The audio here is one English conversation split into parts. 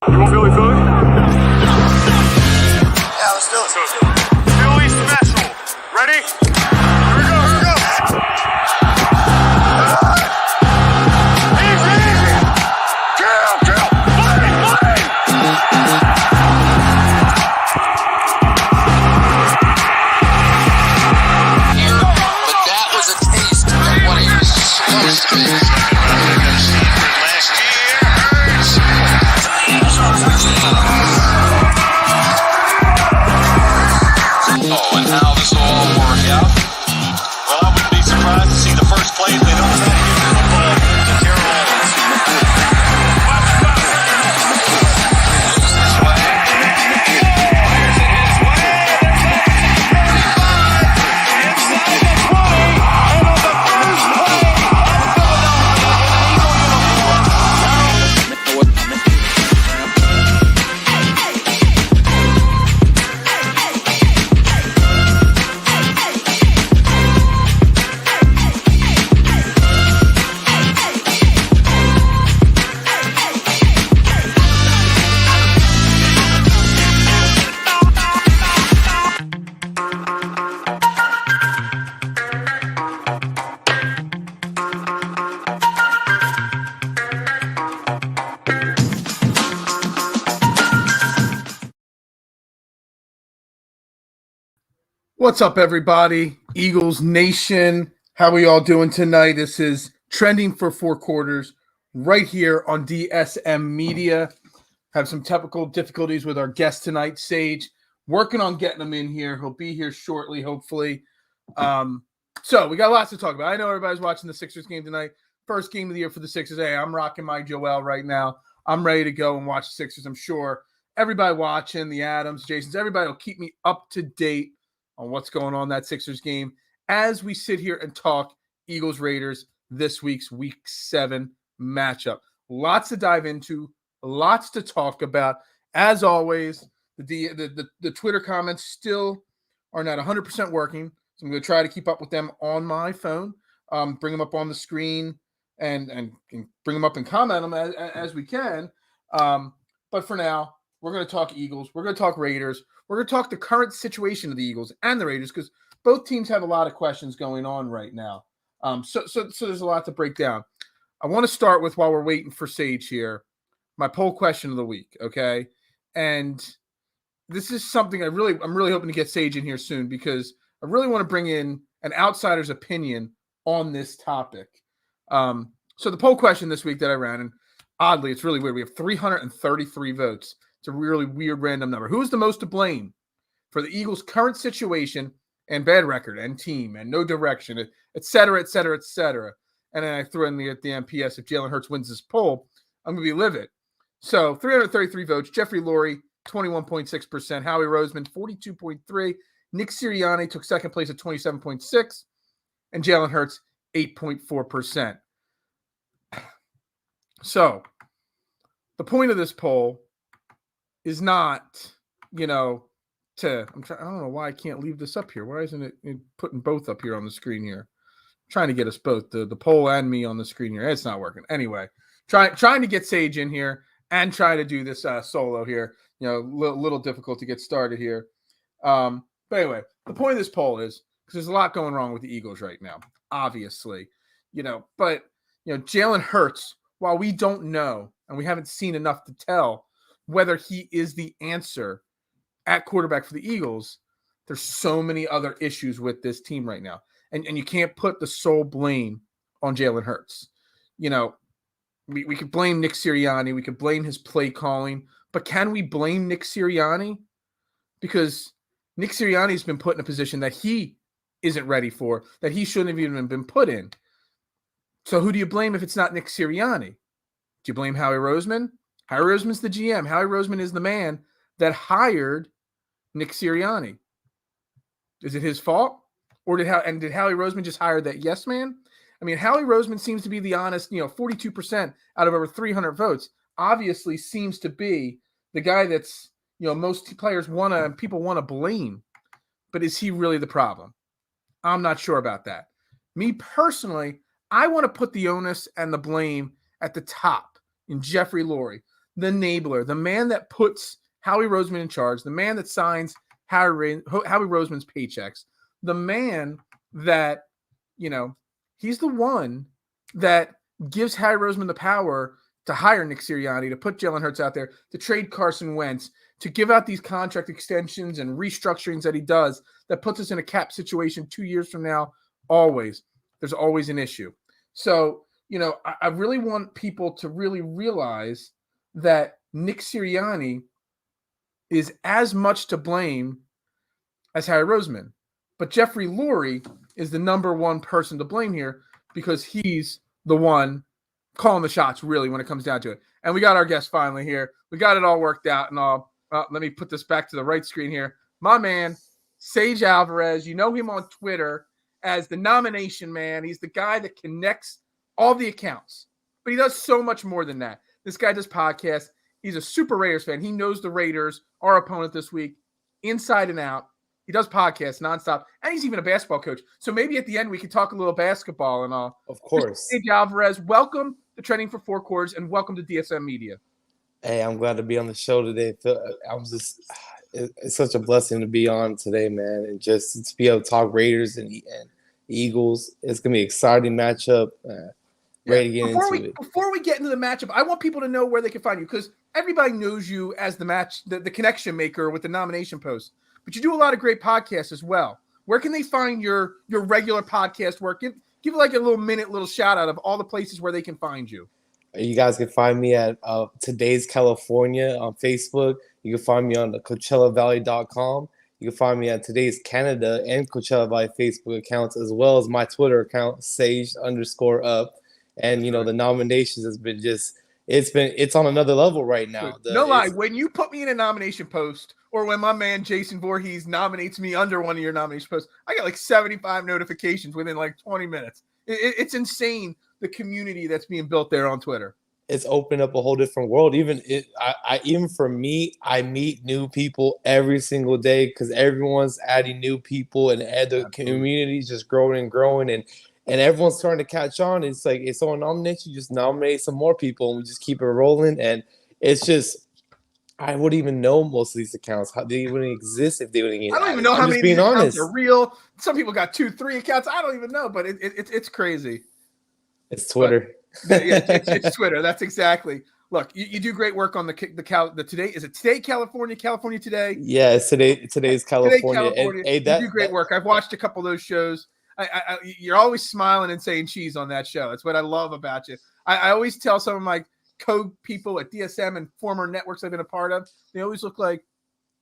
You want Philly? Yeah, let's do it. Philly special. Ready? Here we go. Easy. Kill. Fight. But that was a taste of what he was supposed to be. Last year hurts. Oh, and how this will all work out. Well, I wouldn't be surprised to see the first play they don't try to give the football to Carolina. This way. Is it his way? Inside the 20. And on the first play of Philadelphia in an Eagle What's up, everybody? Eagles Nation. How we all doing tonight? This is Trending for Four Quarters right here on DSM Media. Have some technical difficulties with our guest tonight, Sage. Working on getting him in here. He'll be here shortly, hopefully. So we got lots to talk about. I know everybody's watching the Sixers game tonight. First game of the year for the Sixers. Hey, I'm rocking my Joel right now. I'm ready to go and watch the Sixers. I'm sure everybody watching, the Adams, Jasons, everybody will keep me up to date on what's going on in that Sixers game as we sit here and talk Eagles-Raiders this week's Week 7 matchup. Lots to dive into, lots to talk about. As always, the Twitter comments still are not 100% working, so I'm going to try to keep up with them on my phone, bring them up on the screen, and bring them up and comment them as we can. But for now, we're going to talk Eagles. We're going to talk Raiders. We're going to talk the current situation of the Eagles and the Raiders because both teams have a lot of questions going on right now. So there's a lot to break down. I want to start with, while we're waiting for Sage here, my poll question of the week, okay? And this is something I'm really hoping to get Sage in here soon because I really want to bring in an outsider's opinion on this topic. So the poll question this week that I ran, and oddly, it's really weird. We have 333 votes. It's a really weird random number. Who is the most to blame for the Eagles' current situation and bad record and team and no direction, et cetera, et cetera, et cetera? And then I threw in the MPS, if Jalen Hurts wins this poll, I'm going to be livid. So 333 votes. Jeffrey Lurie, 21.6%. Howie Roseman, 42.3%. Nick Sirianni took second place at 27.6%. And Jalen Hurts, 8.4%. So the point of this poll is not, I don't know why I can't leave this up here. Why isn't it putting both up here on the screen here? I'm trying to get us both, the poll and me on the screen here. It's not working. Anyway, trying to get Sage in here and try to do this solo here. Little difficult to get started here. But anyway, the point of this poll is, because there's a lot going wrong with the Eagles right now, obviously, but Jalen Hurts, while we don't know and we haven't seen enough to tell whether he is the answer at quarterback for the Eagles, there's so many other issues with this team right now. And you can't put the sole blame on Jalen Hurts. We could blame Nick Sirianni. We could blame his play calling. But can we blame Nick Sirianni? Because Nick Sirianni has been put in a position that he isn't ready for, that he shouldn't have even been put in. So who do you blame if it's not Nick Sirianni? Do you blame Howie Roseman? Howie Roseman's the GM. Howie Roseman is the man that hired Nick Sirianni. Is it his fault? Or did Howie Roseman just hire that yes man? I mean, Howie Roseman seems to be the honest, 42% out of over 300 votes. Obviously seems to be the guy that's, most people want to blame. But is he really the problem? I'm not sure about that. Me personally, I want to put the onus and the blame at the top in Jeffrey Lurie. the enabler, the man that puts Howie Roseman in charge, the man that signs Howie Roseman's paychecks, the man that, he's the one that gives Howie Roseman the power to hire Nick Sirianni, to put Jalen Hurts out there, to trade Carson Wentz, to give out these contract extensions and restructurings that he does that puts us in a cap situation 2 years from now. There's always an issue. So, I really want people to really realize that Nick Sirianni is as much to blame as Howie Roseman. But Jeffrey Lurie is the number one person to blame here because he's the one calling the shots, really, when it comes down to it. And we got our guest finally here. We got it all worked out and all. Let me put this back to the right screen here. My man, Sage Alvarez. You know him on Twitter as the nomination man. He's the guy that connects all the accounts. But he does so much more than that. This guy does podcasts. He's a super Raiders fan. He knows the Raiders, our opponent this week, inside and out. He does podcasts nonstop, and he's even a basketball coach. So maybe at the end we could talk a little basketball and all. Of course. Sage Alvarez, welcome to Trending for Four Quarters, and welcome to DSM Media. Hey, I'm glad to be on the show today. It's such a blessing to be on today, man, and just to be able to talk Raiders and Eagles. It's gonna be an exciting matchup. Ready to get into it. Before we get into the matchup, I want people to know where they can find you because everybody knows you as the connection maker with the nomination post. But you do a lot of great podcasts as well. Where can they find your regular podcast work? Give like a little shout out of all the places where they can find you. You guys can find me at Today's California on Facebook. You can find me on the CoachellaValley.com. You can find me at Today's Canada and Coachella Valley Facebook accounts, as well as my Twitter account, Sage_up. And the nominations has been it's on another level right now. No lie, when you put me in a nomination post, or when my man Jason Voorhees nominates me under one of your nomination posts, I get like 75 notifications within like 20 minutes. It's insane, the community that's being built there on Twitter. It's opened up a whole different world. Even for me, I meet new people every single day because everyone's adding new people and the community's just growing and growing and everyone's starting to catch on. It's like if someone nominates you, just nominate some more people and we just keep it rolling. And it's just I wouldn't even know most of these accounts. How they wouldn't exist if they wouldn't. I don't even know how many of these accounts are real. Some people got 2-3 accounts. I don't even know, but it's crazy. It's Twitter. But, yeah, it's Twitter. That's exactly. Look, you do great work on the today. Is it Today California Today? Yeah, it's today's California. Today California. You do great work. I've watched a couple of those shows. You're always smiling and saying cheese on that show. That's what I love about you. I always tell some of my code people at DSM and former networks I've been a part of, they always look like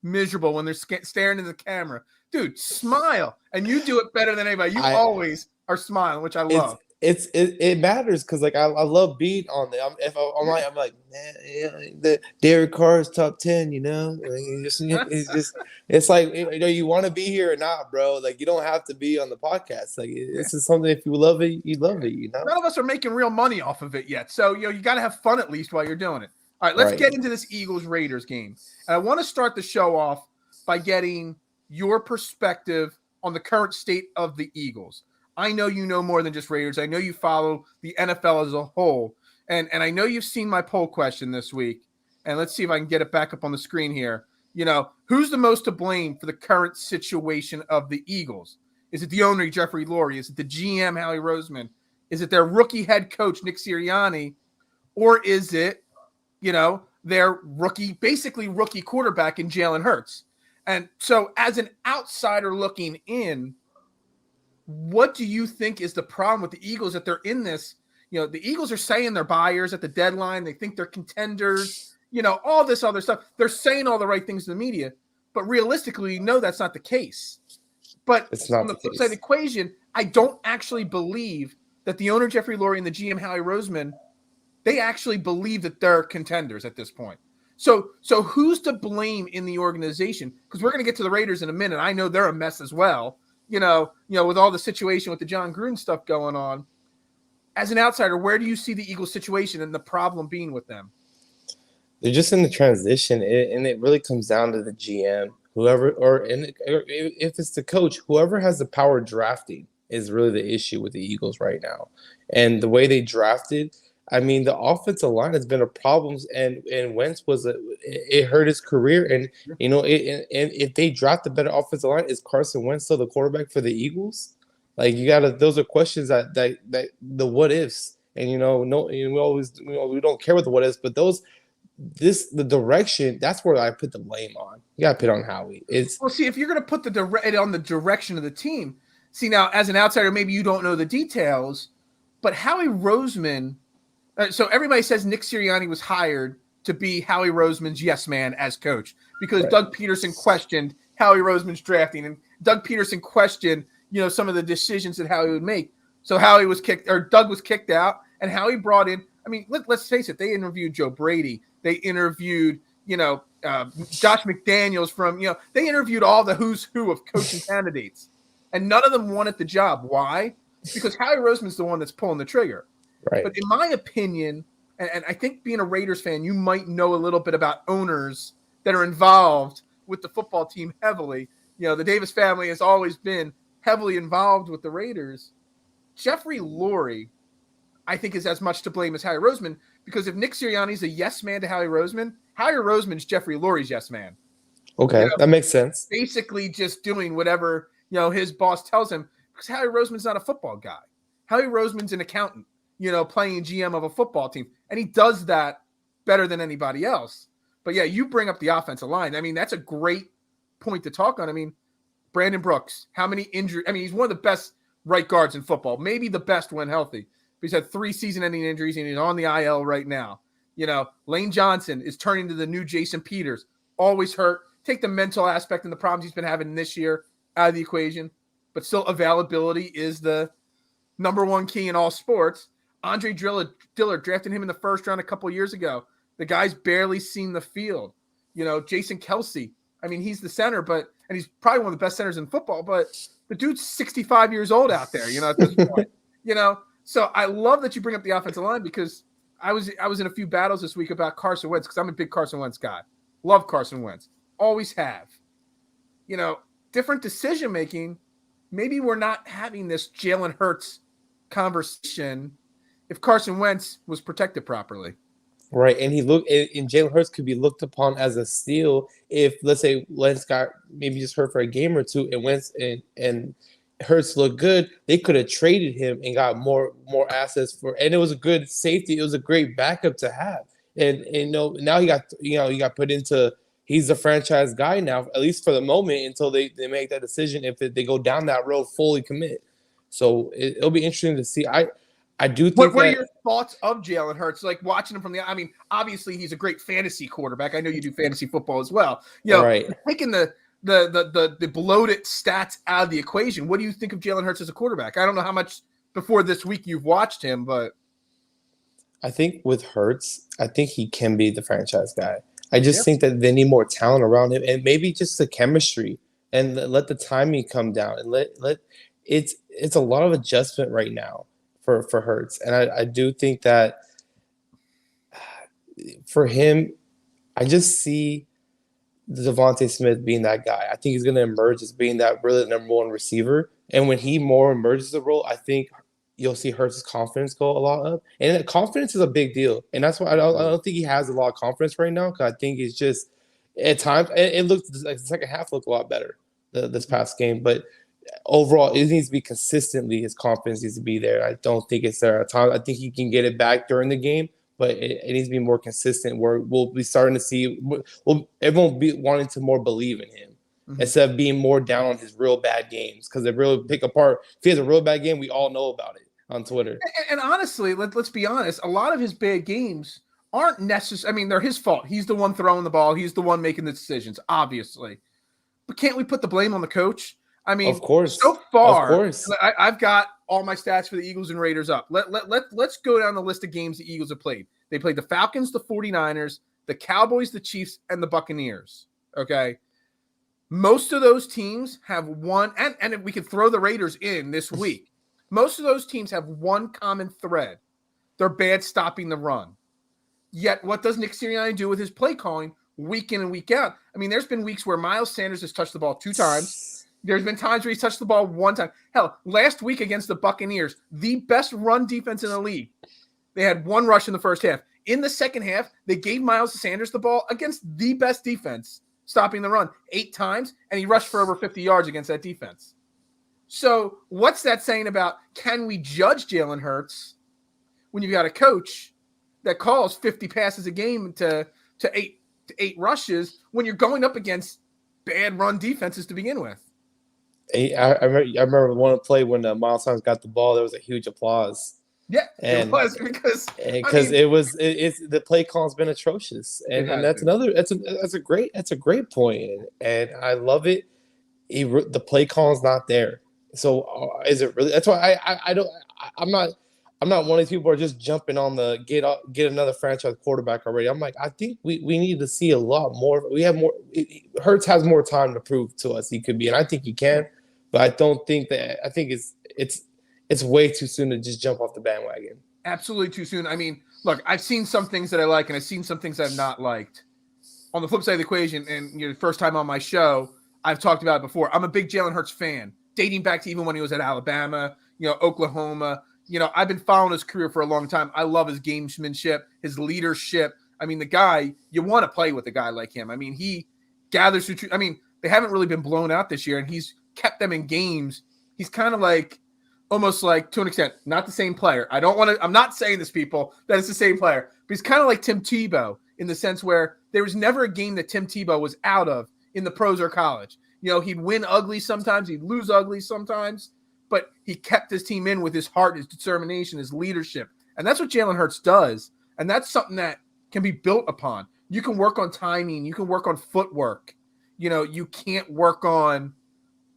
miserable when they're staring into the camera. Dude, smile. And you do it better than anybody. You always are smiling, which I love. It matters because like I love being on there. I'm like man, the Derek Carr's top 10. It's like you want to be here or not, bro. Like you don't have to be on the podcast. Like this is something. If you love it, you love it. None of us are making real money off of it yet, so you got to have fun at least while you're doing it. All right, let's get into this Eagles Raiders game, and I want to start the show off by getting your perspective on the current state of the Eagles. I know you know more than just Raiders. I know you follow the NFL as a whole. And I know you've seen my poll question this week. And let's see if I can get it back up on the screen here. Who's the most to blame for the current situation of the Eagles? Is it the owner, Jeffrey Lurie? Is it the GM, Howie Roseman? Is it their rookie head coach, Nick Sirianni? Or is it, their basically rookie quarterback in Jalen Hurts? And so as an outsider looking in, what do you think is the problem with the Eagles that they're in this? The Eagles are saying they're buyers at the deadline. They think they're contenders, all this other stuff. They're saying all the right things to the media, but realistically, that's not the case. But it's not on the flip side of the equation, I don't actually believe that the owner, Jeffrey Lurie, and the GM, Howie Roseman, they actually believe that they're contenders at this point. So who's to blame in the organization? Because we're going to get to the Raiders in a minute. I know they're a mess as well. With all the situation with the John Gruden stuff going on, as an outsider, where do you see the Eagles situation and the problem being with them? They're just in the transition, and it really comes down to the GM, if it's the coach, whoever has the power drafting is really the issue with the Eagles right now. And the way they drafted, I mean, the offensive line has been a problem, and Wentz it hurt his career. And and if they draft a better offensive line, is Carson Wentz still the quarterback for the Eagles? Like you gotta, those are questions that the what ifs. And no, we don't care what the what ifs, but the direction, that's where I put the blame on. You gotta put it on Howie. Well, see, if you're gonna put it on the direction of the team, see now as an outsider, maybe you don't know the details, but Howie Roseman. So everybody says Nick Sirianni was hired to be Howie Roseman's yes man as coach because Right. Doug Peterson questioned Howie Roseman's drafting, and Doug Peterson questioned some of the decisions that Howie would make. So Doug was kicked out, and Howie brought in. I mean, let's face it. They interviewed Joe Brady. They interviewed Josh McDaniels from They interviewed all the who's who of coaching candidates, and none of them wanted the job. Why? Because Howie Roseman's the one that's pulling the trigger. Right. But in my opinion, and I think being a Raiders fan, you might know a little bit about owners that are involved with the football team heavily. The Davis family has always been heavily involved with the Raiders. Jeffrey Lurie, I think, is as much to blame as Howie Roseman, because if Nick Sirianni's a yes man to Howie Roseman's Jeffrey Lurie's yes man. Okay, that makes sense. Basically just doing whatever his boss tells him, because Howie Roseman's not a football guy. Howie Roseman's an accountant. Playing GM of a football team. And he does that better than anybody else. But yeah, you bring up the offensive line. I mean, that's a great point to talk on. I mean, Brandon Brooks, how many injuries? I mean, he's one of the best right guards in football, maybe the best when healthy. But he's had 3 season-ending injuries, and he's on the IL right now. Lane Johnson is turning to the new Jason Peters, always hurt. Take the mental aspect and the problems he's been having this year out of the equation. But still, availability is the number one key in all sports. Andre Dillard drafted him in the first round a couple years ago. The guy's barely seen the field. Jason Kelsey. I mean, he's the center, and he's probably one of the best centers in football, but the dude's 65 years old out there, at this point. So I love that you bring up the offensive line, because I was in a few battles this week about Carson Wentz, because I'm a big Carson Wentz guy. Love Carson Wentz. Always have. Different decision-making. Maybe we're not having this Jalen Hurts conversation if Carson Wentz was protected properly. Right, and Jalen Hurts could be looked upon as a steal if, let's say, Wentz got maybe just hurt for a game or two, and Wentz and Hurts looked good. They could have traded him and got more assets and it was a good safety. It was a great backup to have. And now he got put into, he's the franchise guy now, at least for the moment, until they make that decision if they go down that road, fully commit. So it'll be interesting to see. I do think. What are your thoughts of Jalen Hurts? Like watching him from I mean, obviously he's a great fantasy quarterback. I know you do fantasy football as well. Right. Taking the bloated stats out of the equation. What do you think of Jalen Hurts as a quarterback? I don't know how much before this week you've watched him, but I think with Hurts, I think he can be the franchise guy. I just think that they need more talent around him, and maybe just the chemistry, and let the timing come down, and let it's a lot of adjustment right now for Hurts. And I do think that for him, I just see Devontae Smith being that guy. I think he's going to emerge as being that really number one receiver. And when he more emerges the role, I think you'll see Hurts' confidence go a lot up. And confidence is a big deal. And that's why I don't think he has a lot of confidence right now, because I think it's just at times it looks like the second half looked a lot better this past game. But overall, it needs to be consistently, his confidence needs to be there. I don't think it's there at times. I think he can get it back during the game, but it needs to be more consistent, where we'll be starting to see everyone will be wanting to more believe in him instead of being more down on his real bad games, because they really pick apart. If he has a real bad game, we all know about it on Twitter. And honestly, let's be honest, a lot of his bad games aren't necessary. I mean, they're his fault. He's the one throwing the ball. He's the one making the decisions, obviously. But can't we put the blame on the coach? I mean, of course. So far, of course. I've got all my stats for the Eagles and Raiders up. Let's go down the list of games the Eagles have played. They played the Falcons, the 49ers, the Cowboys, the Chiefs, and the Buccaneers. Okay. Most of those teams have one, and if we could throw the Raiders in this week, most of those teams have one common thread. They're bad stopping the run. Yet, what does Nick Sirianni do with his play calling week in and week out? I mean, there's been weeks where Miles Sanders has touched the ball 2 times. There's been times where he's touched the ball 1 time. Hell, last week against the Buccaneers, the best run defense in the league, They had 1 rush in the first half. In the second half, they gave Miles Sanders the ball against the best defense, stopping the run 8 times, and he rushed for over 50 yards against that defense. So what's that saying about, can we judge Jalen Hurts when you've got a coach that calls 50 passes a game to 8 rushes when you're going up against bad run defenses to begin with? I remember one play when Miles Sanders got the ball, there was a huge applause. Yeah, And it was because it's the play call's been atrocious, and that's a great point, and I love it. The play call is not there, so is it really? That's why I'm not one of these people who are just jumping on the get another franchise quarterback already. I'm like, I think we need to see a lot more. We have more. Hurts has more time to prove to us he could be, and I think he can, but I don't think that. I think it's way too soon to just jump off the bandwagon. Absolutely too soon. I mean, look, I've seen some things that I like, and I've seen some things I've not liked. On the flip side of the equation, and the first time on my show, I've talked about it before. I'm a big Jalen Hurts fan, dating back to even when he was at Alabama, Oklahoma. I've been following his career for a long time. I love his gamesmanship, his leadership. I mean, the guy, you want to play with a guy like him. I mean, he gathers through. I mean, they haven't really been blown out this year, and he's kept them in games. He's kind of like, almost like, to an extent, not the same player. I'm not saying this, people, that it's the same player, but he's kind of like Tim Tebow in the sense where there was never a game that Tim Tebow was out of in the pros or college. He'd win ugly sometimes, he'd lose ugly sometimes, but he kept his team in with his heart, his determination, his leadership. And that's what Jalen Hurts does. And that's something that can be built upon. You can work on timing. You can work on footwork. You can't work on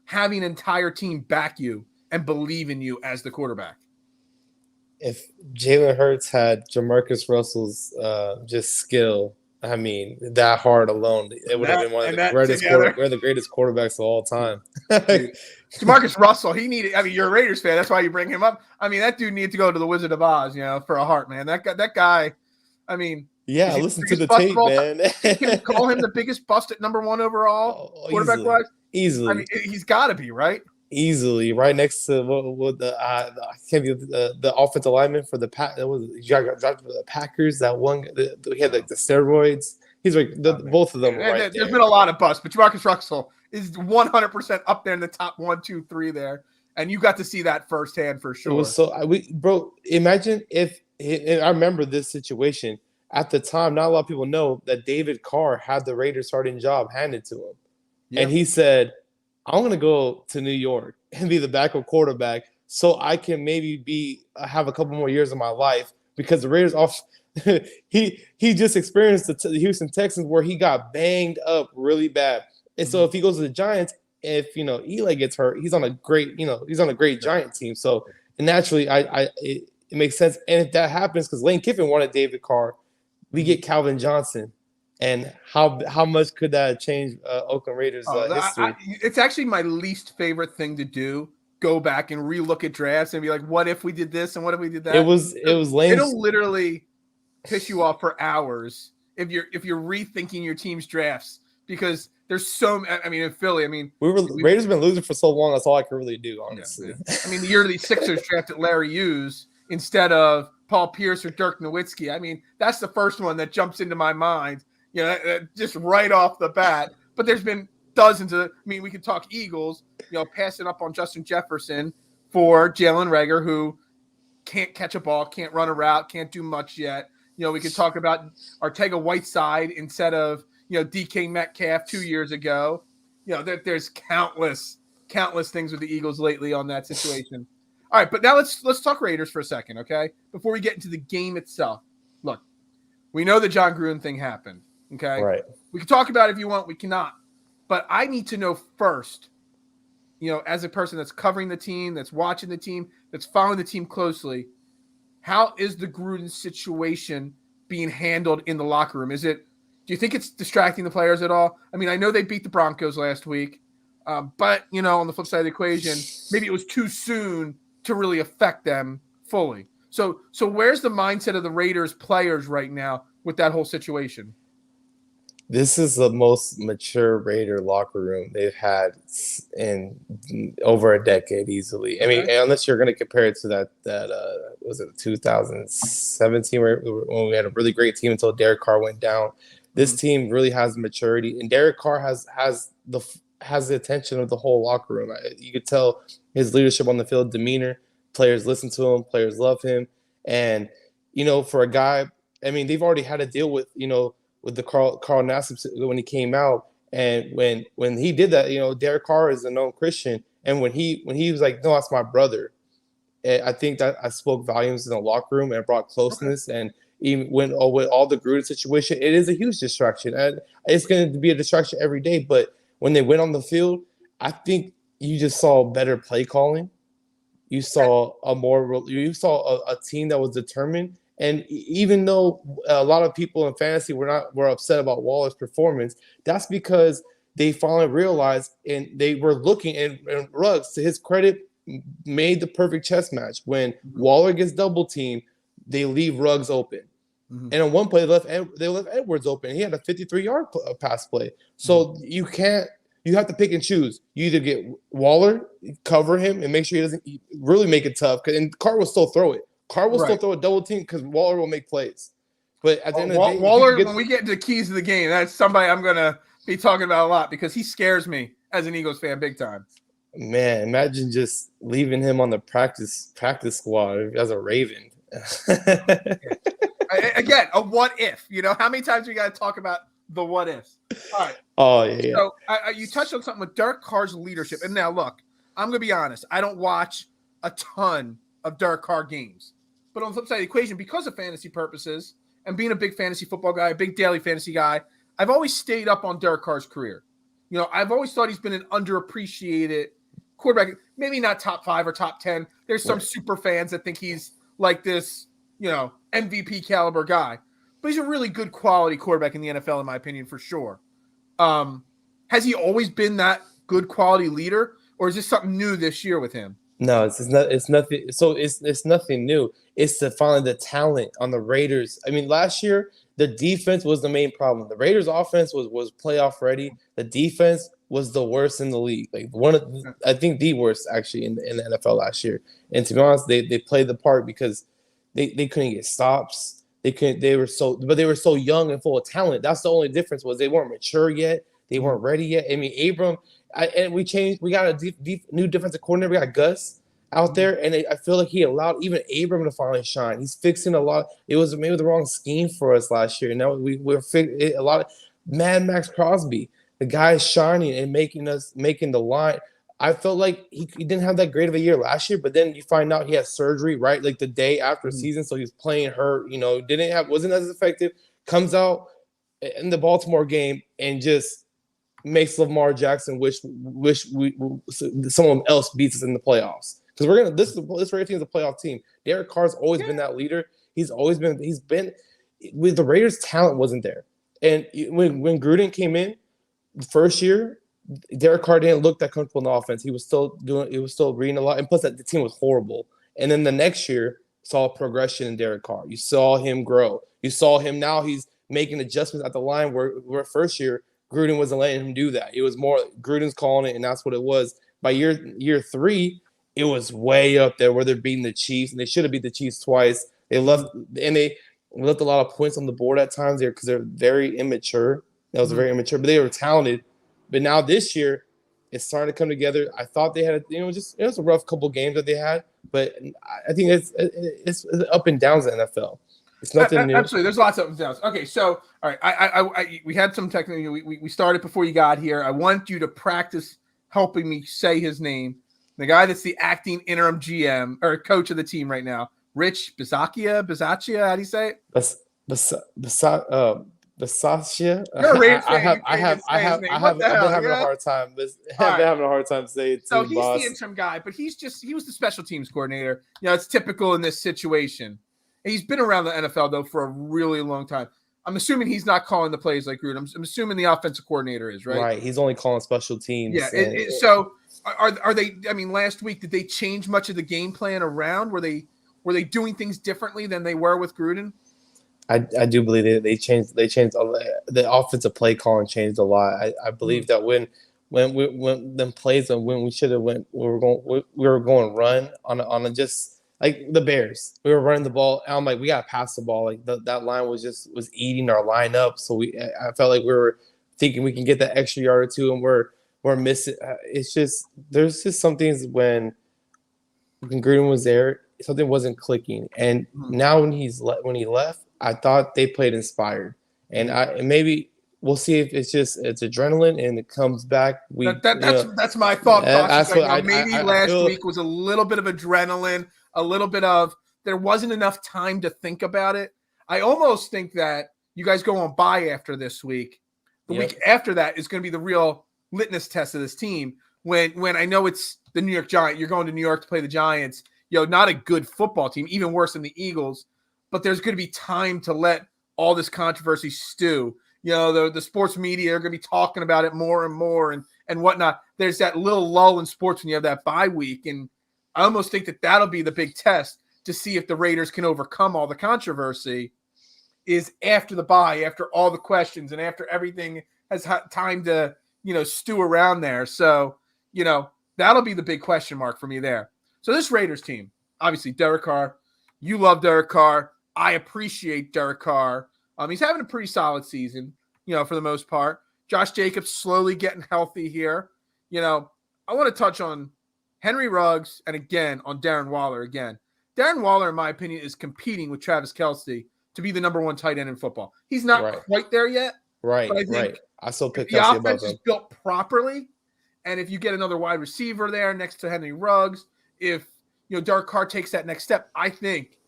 having an entire team back you and believe in you as the quarterback. If Jalen Hurts had Jamarcus Russell's just skill, I mean, that hard alone, it would have been one of the greatest quarterbacks of all time. Jamarcus Russell, he needed. I mean, you're a Raiders fan, that's why you bring him up. I mean, that dude needed to go to the Wizard of Oz, for a heart, man. That guy. I mean, yeah, listen to the tape, man. Can we call him the biggest bust at number 1 overall, quarterback-wise? Easily. I mean, he's got to be, right? Easily, right next to the offensive lineman for the Packers. That one, he had like the steroids. He's like both of them. Right There's been a lot of busts, but Jamarcus Russell is 100% up there in the top 1, 2, 3 there, and you got to see that firsthand for sure. It was bro. Imagine if I remember this situation at the time. Not a lot of people know that David Carr had the Raiders starting job handed to him, and he said, I'm going to go to New York and be the backup quarterback so I can maybe have a couple more years of my life, because the Raiders he just experienced the Houston Texans where he got banged up really bad. And so if he goes to the Giants, if Eli gets hurt, he's on a great Giant team. So naturally it makes sense. And if that happens, because Lane Kiffin wanted David Carr, we get Calvin Johnson. And how much could that change Oakland Raiders history? It's actually my least favorite thing to do. Go back and relook at drafts and be like, what if we did this and what if we did that? It was lame. It'll literally piss you off for hours if you're rethinking your team's drafts, because there's so. I mean, in Philly, Raiders have been losing for so long. That's all I can really do, honestly. Yeah. I mean, the year the Sixers drafted Larry Hughes instead of Paul Pierce or Dirk Nowitzki. I mean, that's the first one that jumps into my mind. Just right off the bat. But there's been dozens of. I mean, we could talk Eagles. Passing up on Justin Jefferson for Jalen Reagor, who can't catch a ball, can't run a route, can't do much yet. We could talk about Arcega-Whiteside instead of DK Metcalf 2 years ago. There's countless things with the Eagles lately on that situation. All right, but now let's talk Raiders for a second, okay? Before we get into the game itself. Look, we know the John Gruden thing happened. Okay. Right. We can talk about it if you want. We cannot. But I need to know first, as a person that's covering the team, that's watching the team, that's following the team closely, how is the Gruden situation being handled in the locker room? Do you think it's distracting the players at all? I mean, I know they beat the Broncos last week, but on the flip side of the equation, maybe it was too soon to really affect them fully. So where's the mindset of the Raiders players right now with that whole situation? This is the most mature Raider locker room they've had in over a decade easily. I mean, Okay. unless you're going to compare it to that was it 2017 when we had a really great team until Derek Carr went down. This team really has maturity, and Derek Carr has the attention of the whole locker room. You could tell his leadership on the field, demeanor. Players listen to him. Players love him, and for a guy, I mean, they've already had to deal with with the Carl Nassib when he came out, and when he did that, Derek Carr is a known Christian, and when he was like, no, that's my brother. I think that I spoke volumes in the locker room and brought closeness. And even with all the Gruden situation, it is a huge distraction, and it's going to be a distraction every day. But when they went on the field, I think you just saw better play calling. You saw a team that was determined. And even though a lot of people in fantasy were upset about Waller's performance, that's because they finally realized and they were looking, and Ruggs, to his credit, made the perfect chess match. When Waller gets double teamed, they leave Ruggs open. And on one play, they left Edwards open. He had a 53-yard pass play. So you have to pick and choose. You either get Waller, cover him, and make sure he doesn't really make it tough. And Carr will still throw it. Carr will still throw a double team because Waller will make plays. But at the end of the day, Waller, when we get into the keys of the game, that's somebody I'm going to be talking about a lot because he scares me as an Eagles fan big time. Man, imagine just leaving him on the practice squad as a Raven. Again, a what if? How many times we got to talk about the what ifs? All right. Oh, yeah. So you touched on something with Derek Carr's leadership. And now, look, I'm going to be honest. I don't watch a ton of Derek Carr games. But on the flip side of the equation, because of fantasy purposes and being a big fantasy football guy, a big daily fantasy guy, I've always stayed up on Derek Carr's career. I've always thought he's been an underappreciated quarterback, maybe not top 5 or top 10. There's some super fans that think he's like this, MVP caliber guy. But he's a really good quality quarterback in the NFL, in my opinion, for sure. Has he always been that good quality leader, or is this something new this year with him? No, it's nothing. So it's nothing new. It's finally the talent on the Raiders. I mean, last year the defense was the main problem. The Raiders' offense was playoff ready. The defense was the worst in the league. Like I think the worst actually in the NFL last year. And to be honest, they played the part because they couldn't get stops. They were so young and full of talent. That's the only difference, was they weren't mature yet. They weren't ready yet. I mean, Abram. We got a new defensive coordinator. We got Gus out there, and I feel like he allowed even Abram to finally shine. He's fixing a lot. It was maybe the wrong scheme for us last year. Now we're fixing a lot of Mad Max Crosby. The guy is shining and making the line. I felt like he didn't have that great of a year last year, but then you find out he had surgery right like the day after season, so he's playing hurt. Wasn't as effective. Comes out in the Baltimore game and just makes Lamar Jackson wish someone else beats us in the playoffs, because this Raiders team is a playoff team. Derek Carr's always been that leader. He's been with the Raiders. Talent wasn't there, and when Gruden came in the first year, Derek Carr didn't look that comfortable in the offense. He was still reading a lot, and plus that the team was horrible. And then the next year saw progression in Derek Carr. You saw him grow. You saw him now. He's making adjustments at the line where first year Gruden wasn't letting him do that. It was more Gruden's calling it, and that's what it was. By year 3, it was way up there where they're beating the Chiefs, and they should have beat the Chiefs twice. They left a lot of points on the board at times there because they're very immature. That was very immature, but they were talented. But now this year, it's starting to come together. I thought they had, it was a rough couple games that they had, but I think it's up and downs in the NFL. It's nothing new. Absolutely, there's lots of ups and downs. Okay, so all right, we had some technical. We started before you got here. I want you to practice helping me say his name. The guy that's the acting interim GM or coach of the team right now, Rich Bisaccia. How do you say it? Bisaccia. You're a Raiders fan. I've been having a hard time. I've been having a hard time saying it. So he's the interim guy, but he was the special teams coordinator. It's typical in this situation. He's been around the NFL, though, for a really long time. I'm assuming he's not calling the plays like Gruden. I'm assuming the offensive coordinator is, right? Right. He's only calling special teams. Yeah. So are they – I mean, last week, did they change much of the game plan around? Were they doing things differently than they were with Gruden? I do believe they changed the offensive play calling changed a lot. I believe that when them plays when we should have we were going run on a just like the Bears. We were running the ball. And I'm like, we gotta pass the ball. Like that line was eating our line up. So I felt like we were thinking we can get that extra yard or two, and we're missing. It's just there's just some things when Gruden was there, something wasn't clicking. And now when he left, I thought they played inspired. And maybe we'll see if it's adrenaline and it comes back. That's my thought process. Maybe last feel, week was a little bit of adrenaline, a little bit of there wasn't enough time to think about it. I almost think that you guys go on bye after this week. The week after that is going to be the real litmus test of this team. When I know it's the New York Giants, you're going to New York to play the Giants. Not a good football team, even worse than the Eagles. But there's going to be time to let all this controversy stew. The sports media are going to be talking about it more and more and whatnot. There's that little lull in sports when you have that bye week. And I almost think that that'll be the big test to see if the Raiders can overcome all the controversy is after the bye, after all the questions and after everything has had time to, stew around there. So, that'll be the big question mark for me there. So this Raiders team, obviously Derek Carr, you love Derek Carr. I appreciate Derek Carr. He's having a pretty solid season, for the most part. Josh Jacobs slowly getting healthy here. I want to touch on Henry Ruggs and again on Darren Waller again. Darren Waller, in my opinion, is competing with Travis Kelce to be the number one tight end in football. He's not quite there yet. Right, but I think I still pick the Kelce offense above him. is built properly, and if you get another wide receiver there next to Henry Ruggs, if Derek Carr takes that next step, I think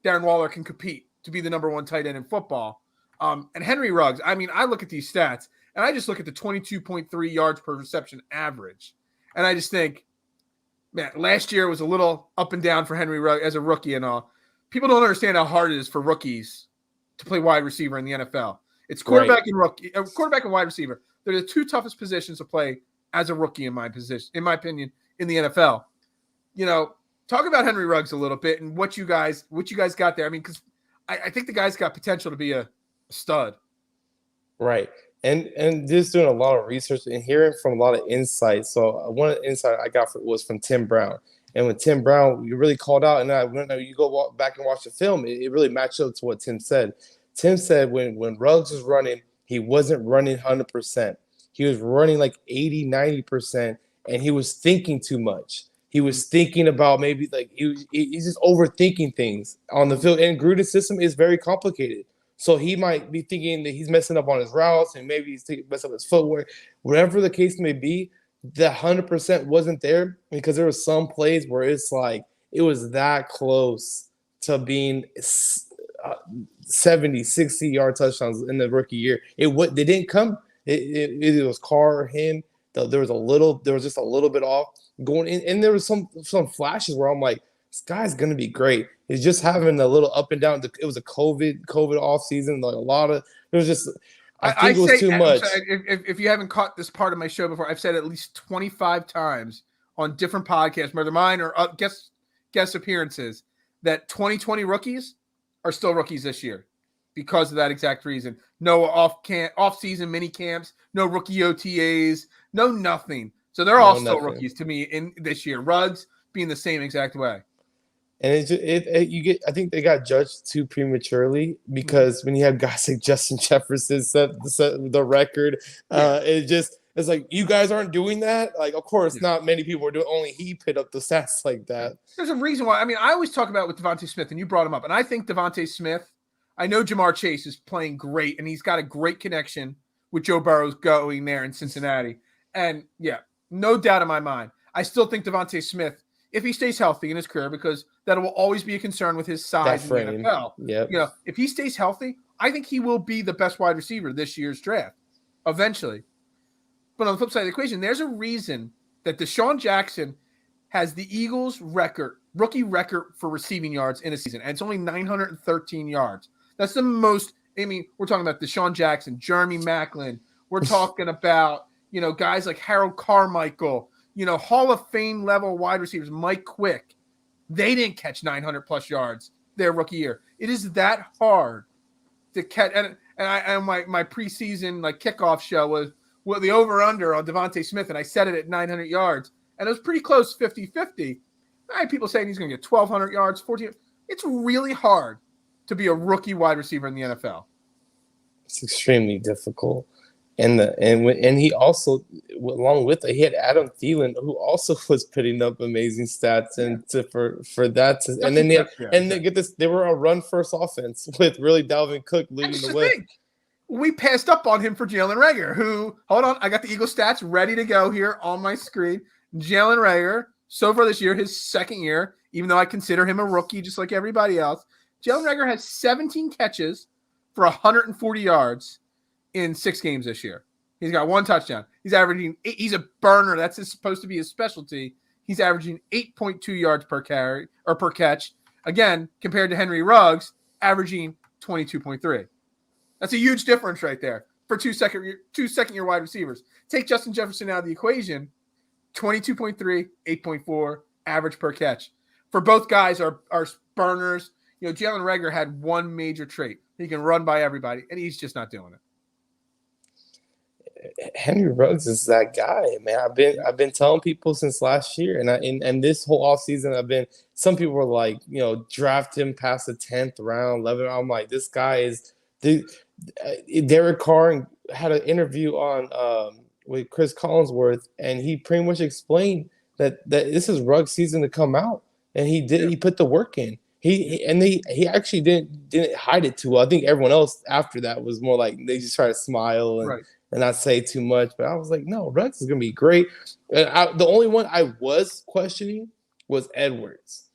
Darren Waller can compete to be the number one tight end in football. And Henry Ruggs, I look at these stats, and I just look at the 22.3 yards per reception average, and I just think, man, last year was a little up and down for Henry Ruggs as a rookie and all. People don't understand how hard it is for rookies to play wide receiver in the NFL. It's quarterback and wide receiver. They're the two toughest positions to play as a rookie in my opinion, in the NFL. Talk about Henry Ruggs a little bit and what you guys got there. Because I think the guy's got potential to be a stud. Right. And just doing a lot of research and hearing from a lot of insights. So one insight I got was from Tim Brown. And when Tim Brown, you really called out, and you go back and watch the film, it really matched up to what Tim said. Tim said when Ruggs was running, he wasn't running 100%. He was running like 80, 90%, and he was thinking too much. He was thinking about maybe like he's just overthinking things on the field. And Gruden's system is very complicated. So he might be thinking that he's messing up on his routes and maybe he's messing up his footwork. Whatever the case may be, the 100% wasn't there because there were some plays where it's like it was that close to being 70, 60-yard touchdowns in the rookie year. They didn't come. It was Carr or him. There was just a little bit off going in, and there was some flashes where I'm like, this guy's gonna be great. He's just having a little up and down. It was a COVID off season. Like a lot of it was just. I think it was too much. If you haven't caught this part of my show before, I've said at least 25 times on different podcasts, whether mine or guest appearances, that 2020 rookies are still rookies this year because of that exact reason. No off-season mini camps, no rookie OTAs, no nothing. So they're all still rookies to me in this year. Ruggs being the same exact way. And I think they got judged too prematurely because when you have guys like Justin Jefferson set the record, it's like you guys aren't doing that. Like, of course, not many people are doing. Only he put up the stats like that. There's a reason why. I always talk about with Devontae Smith, and you brought him up, and I think Devontae Smith. I know Jamar Chase is playing great, and he's got a great connection with Joe Burrow's going there in Cincinnati, and yeah, no doubt in my mind, I still think Devontae Smith, if he stays healthy in his career, because that will always be a concern with his size in the NFL. Yep. If he stays healthy, I think he will be the best wide receiver this year's draft, eventually. But on the flip side of the equation, there's a reason that Deshaun Jackson has the Eagles' rookie record for receiving yards in a season, and it's only 913 yards. That's the most. We're talking about Deshaun Jackson, Jeremy Maclin. We're talking about guys like Harold Carmichael. Hall of Fame level wide receivers, Mike Quick. They didn't catch 900 plus yards their rookie year. It is that hard to catch. And my preseason like kickoff show was the over-under on Devontae Smith, and I set it at 900 yards. And it was pretty close 50-50. I had people saying he's going to get 1,200 yards, 14. It's really hard to be a rookie wide receiver in the NFL. It's extremely difficult. And he also, along with it, he had Adam Thielen, who also was putting up amazing stats, and for that to, and then they get this. They were a run-first offense with really Dalvin Cook leading the way. We passed up on him for Jalen Reagor, who, hold on, I got the Eagles stats ready to go here on my screen. Jalen Reagor, so far this year, his second year, even though I consider him a rookie just like everybody else, Jalen Reagor has 17 catches for 140 yards in 6 games this year. He's got 1 touchdown. He's averaging 8. He's a burner. That's supposed to be his specialty. He's averaging 8.2 yards per carry or per catch. Again, compared to Henry Ruggs, averaging 22.3. That's a huge difference right there for two second year wide receivers. Take Justin Jefferson out of the equation, 22.3, 8.4 average per catch. For both guys are burners. Jalen Reagor had one major trait. He can run by everybody, and he's just not doing it. Henry Ruggs is that guy, man. I've been telling people since last year, and this whole offseason, some people were like, draft him past the 10th round, 11th. I'm like, this guy is Derek Carr had an interview on with Chris Collinsworth, and he pretty much explained that this is Ruggs' season to come out, and he did. Yeah. He put the work in. He actually didn't hide it too well. I think everyone else after that was more like they just try to smile and not say too much. But I was like, no, Ruggs is gonna be great. And the only one I was questioning was Edwards.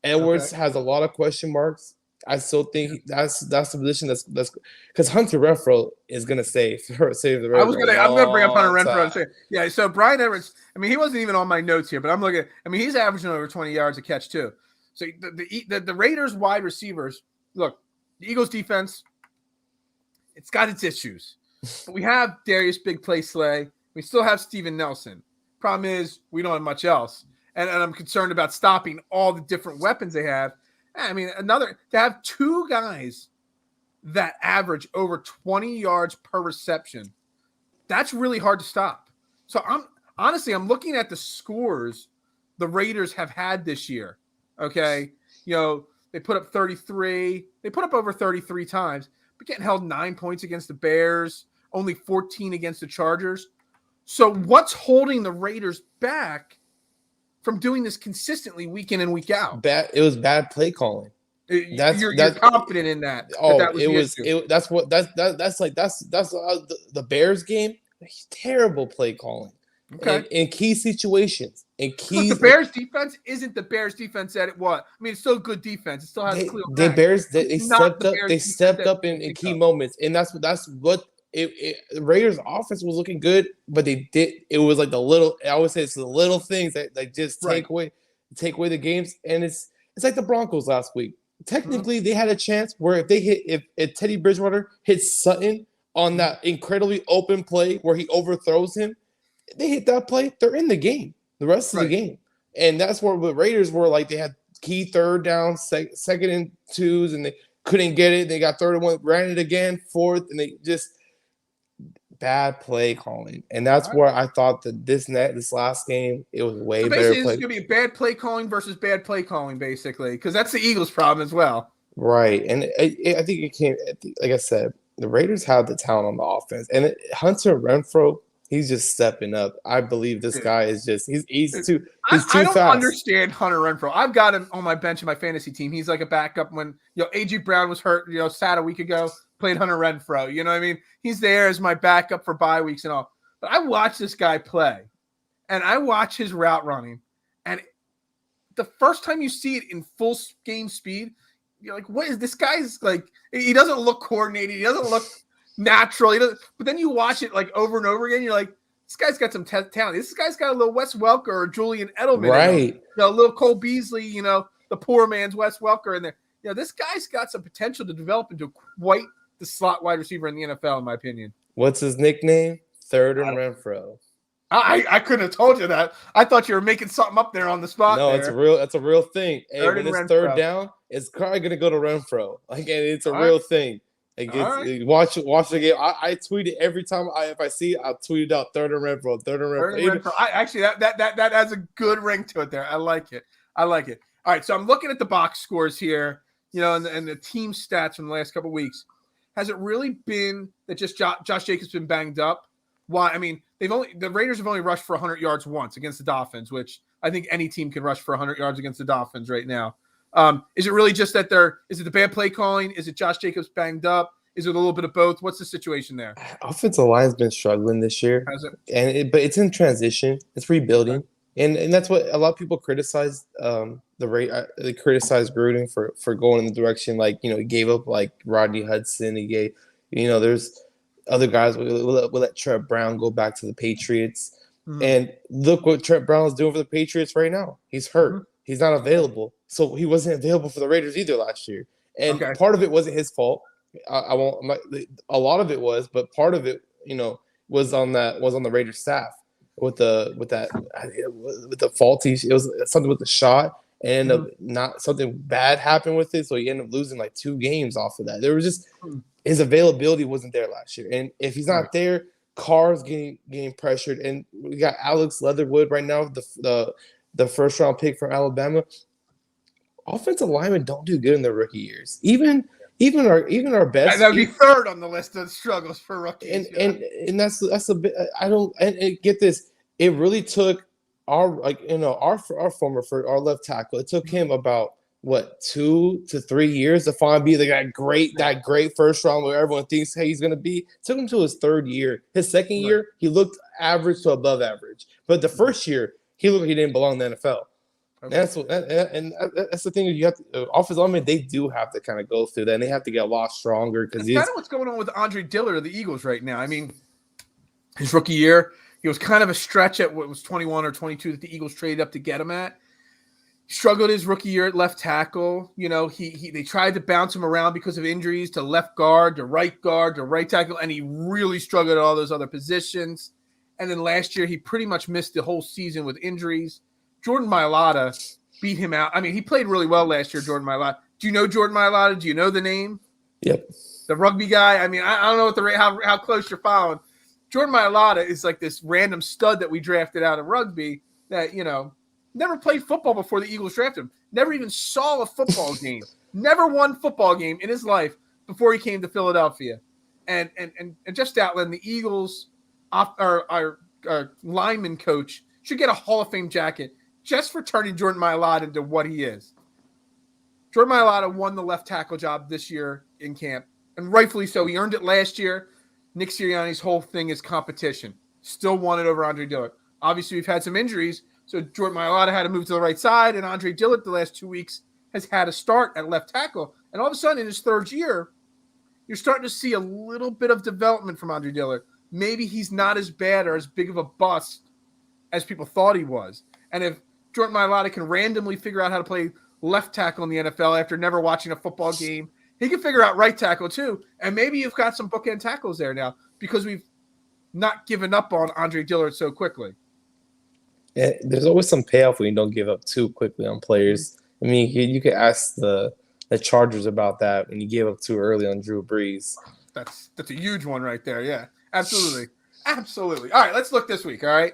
Edwards has a lot of question marks. I still think that's the position that's because Hunter Renfrow is gonna save the Raiders. I'm gonna bring up Hunter Renfrow. Yeah, so Brian Edwards. I mean, he wasn't even on my notes here, but I'm looking. I mean, he's averaging over 20 yards a catch too. So the Raiders wide receivers. Look, the Eagles defense. It's got its issues, but we have Darius Big Play Slay. We still have Steven Nelson. Problem is, we don't have much else, and I'm concerned about stopping all the different weapons they have. I mean, to have 2 guys that average over 20 yards per reception, that's really hard to stop. So I'm looking at the scores the Raiders have had this year. Okay. They put up 33. They put up over 33 times, but getting held 9 points against the Bears, only 14 against the Chargers. So what's holding the Raiders back from doing this consistently week in and week out? It was bad play calling. You're confident in that. That's the Bears game. Terrible play calling. Okay. In key situations. The Bears defense isn't the Bears defense that it was. I mean, it's still a good defense. It still has clear. The Bears they stepped up. They stepped up in key moments, and that's what. The Raiders' offense was looking good, but they did. It was like the little. I always say it's the little things that just take away the games. And it's like the Broncos last week. Technically, they had a chance where if Teddy Bridgewater hits Sutton on that incredibly open play where he overthrows him, they hit that play. They're in the game. The rest of the game, and that's where the Raiders were like they had key third down, second and 2s, and they couldn't get it. They got third and 1, ran it again, fourth, and they just. Bad play calling, and that's where I thought that this last game it was way better. Basically, it's going to be bad play calling versus bad play calling, basically, because that's the Eagles' problem as well. Right, and I think it came. Like I said, the Raiders have the talent on the offense, and Hunter Renfrow, he's just stepping up. I believe this guy is just he's too fast. I don't understand Hunter Renfrow. I've got him on my bench in my fantasy team. He's like a backup when AJ Brown was hurt. Sat a week ago. Played Hunter Renfrow. You know what I mean? He's there as my backup for bye weeks and all. But I watch this guy play, and I watch his route running. And the first time you see it in full game speed, you're like, what is this guy's like? He doesn't look coordinated. He doesn't look natural. But then you watch it like over and over again. You're like, this guy's got some talent. This guy's got a little Wes Welker or Julian Edelman. Right. A little Cole Beasley, the poor man's Wes Welker in there. This guy's got some potential to develop into quite the slot wide receiver in the NFL, in my opinion. What's his nickname? Third and Renfrow. I couldn't have told you that. I thought you were making something up there on the spot. No, there. That's a real thing. Hey, when it's third down, it's probably gonna go to Renfrow. Like, and it's a real thing. Against right. watch the game. I tweet it every time if I see it, I'll tweet it out. Third and Renfro. Actually, that has a good ring to it there. I like it. All right, so I'm looking at the box scores here, and the team stats from the last couple of weeks. Has it really been that just Josh Jacobs been banged up? Why? I mean, the Raiders have only rushed for 100 yards once against the Dolphins, which I think any team can rush for 100 yards against the Dolphins right now. Is it really just that is it the bad play calling? Is it Josh Jacobs banged up? Is it a little bit of both? What's the situation there? Offensive line's been struggling this year, but it's in transition. It's rebuilding, okay. and that's what a lot of people criticize. They criticize Gruden for going in the direction he gave up Rodney Hudson. He gave there's other guys will let Trent Brown go back to the Patriots, and look what Trent Brown is doing for the Patriots right now. He's hurt. He's not available, so he wasn't available for the Raiders either last year. And part of it wasn't his fault. I won't. A lot of it was, but part of it, was on the Raiders staff with the faulty. It was something with the shot, and not something bad happened with it, so he ended up losing 2 games off of that. There was just his availability wasn't there last year, and if he's not there, Carr's getting pressured, and we got Alex Leatherwood right now, the first round pick from Alabama. Offensive linemen don't do good in their rookie years. Even our best. That would be third on the list of struggles for rookies. And that's a bit. I don't get this. It really took our former our left tackle. It took him about 2 to 3 years to finally be that great first round where everyone thinks he's going to be. It took him to his 3rd year. His 2nd year, he looked average to above average. But the first year, he looked like he didn't belong in the NFL. Okay. That's the thing. You have to, offensive linemen, they do have to kind of go through that, and they have to get a lot stronger because that's kind of what's going on with Andre Dillard of the Eagles right now. I mean, his rookie year, he was kind of a stretch at what was 21 or 22 that the Eagles traded up to get him at. He struggled his rookie year at left tackle. They tried to bounce him around because of injuries to left guard, to right tackle, and he really struggled at all those other positions. And then last year, he pretty much missed the whole season with injuries. Jordan Mailata beat him out. I mean, he played really well last year, Jordan Mailata. Do you know Jordan Mailata? Do you know the name? Yep. The rugby guy. I mean, I don't know how close you're following. Jordan Mailata is like this random stud that we drafted out of rugby that, never played football before the Eagles drafted him. Never even saw a football game. Never won football game in his life before he came to Philadelphia. And Jeff Stoutland, the Eagles, our lineman coach, should get a Hall of Fame jacket just for turning Jordan Mailata into what he is. Jordan Mailata won the left tackle job this year in camp, and rightfully so. He earned it last year. Nick Sirianni's whole thing is competition. Still won it over Andre Dillard. Obviously, we've had some injuries, so Jordan Mailata had to move to the right side, and Andre Dillard the last 2 weeks has had a start at left tackle. And all of a sudden, in his 3rd year, you're starting to see a little bit of development from Andre Dillard. Maybe he's not as bad or as big of a bust as people thought he was. And if Jordan Mailata can randomly figure out how to play left tackle in the NFL after never watching a football game, he can figure out right tackle too. And maybe you've got some bookend tackles there now because we've not given up on Andre Dillard so quickly. Yeah, there's always some payoff when you don't give up too quickly on players. I mean, you could ask the Chargers about that when you gave up too early on Drew Brees. That's a huge one right there. Yeah, absolutely. Absolutely. All right, let's look this week, all right?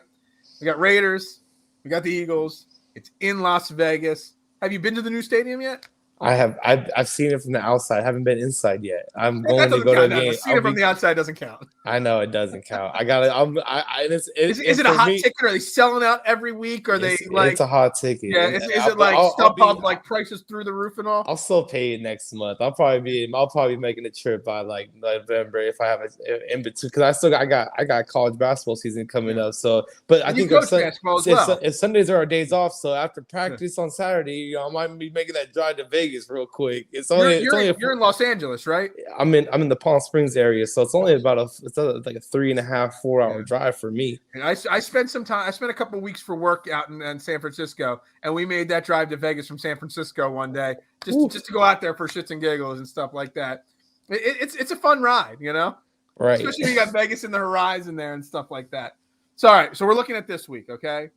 We got Raiders. We got the Eagles. It's in Las Vegas. Have you been to the new stadium yet? I have. I've seen it from the outside. I haven't been inside yet. I'm going to go to a game. Seeing it from the outside doesn't count. I know it doesn't count. I got it. Is it a hot ticket? Are they selling out every week? Or are they like? It's a hot ticket. Yeah. Is it like StubHub like prices through the roof and all? I'll still pay it next month. I'll probably be making a trip by like November if I have it in between because I got college basketball season coming up. So, but I think if Sundays are our days off, so after practice on Saturday, I might be making that drive to Vegas real quick. You're in Los Angeles, right? I'm in the Palm Springs area, so it's only about like a 3.5-4 hour drive for me. And I spent some time. I spent a couple of weeks for work out in San Francisco, and we made that drive to Vegas from San Francisco one day just to go out there for shits and giggles and stuff like that. It's a fun ride, right? Especially when you got Vegas in the horizon there and stuff like that. So all right, so we're looking at this week, okay?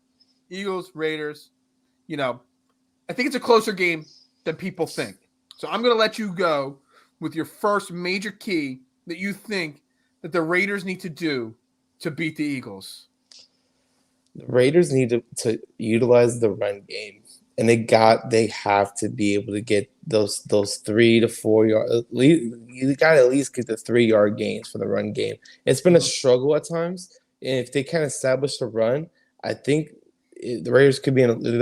Eagles, Raiders. I think it's a closer game than people think. So I'm going to let you go with your first major key that you think that the Raiders need to do to beat the Eagles? The Raiders need to utilize the run game, and they have to be able to get those 3 to 4 yard. You got to at least get the 3-yard gains for the run game. It's been a struggle at times, and if they can't establish the run, I think the Raiders they'll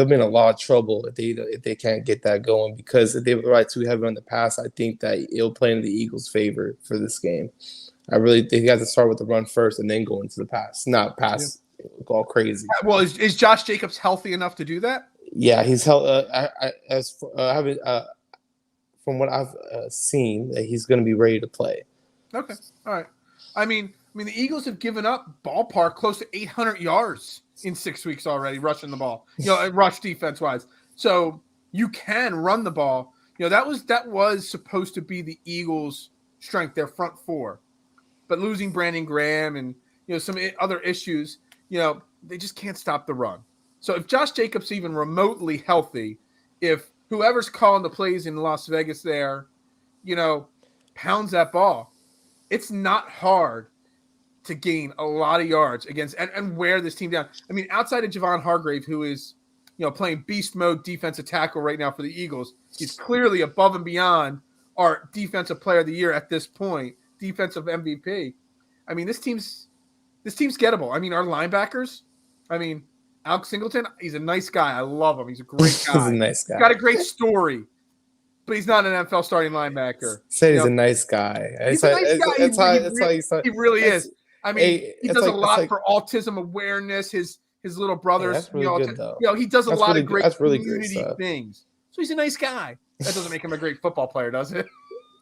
be in a lot of trouble if they can't get that going, because if they rely too heavy on the pass, I think that it'll play in the Eagles' favor for this game. I really think you have to start with the run first and then go into the pass, not pass. Yeah. All crazy. Well, is Josh Jacobs healthy enough to do that? Yeah, he's from what I've seen, that he's going to be ready to play. Okay, all right. I mean, the Eagles have given up ballpark close to 800 yards in 6 weeks already, rushing the ball. Rush defense wise. So you can run the ball. That was supposed to be the Eagles' strength, their front four, but losing Brandon Graham and some other issues. They just can't stop the run. So if Josh Jacobs even remotely healthy, if whoever's calling the plays in Las Vegas there, pounds that ball, it's not hard to gain a lot of yards against and wear this team down. I mean, outside of Javon Hargrave, who is, playing beast mode defensive tackle right now for the Eagles, he's clearly above and beyond our defensive player of the year at this point, defensive MVP. I mean, this team's gettable. I mean, our linebackers, Alex Singleton, he's a nice guy. I love him. He's a great guy. He's a nice guy. He's got a great story, but he's not an NFL starting linebacker. Say he's a nice guy. He's a nice guy. He really is. I mean, he does a lot for autism awareness. His little brothers, that's really good, though. He does a lot of great really community things. So he's a nice guy. That doesn't make him a great football player, does it?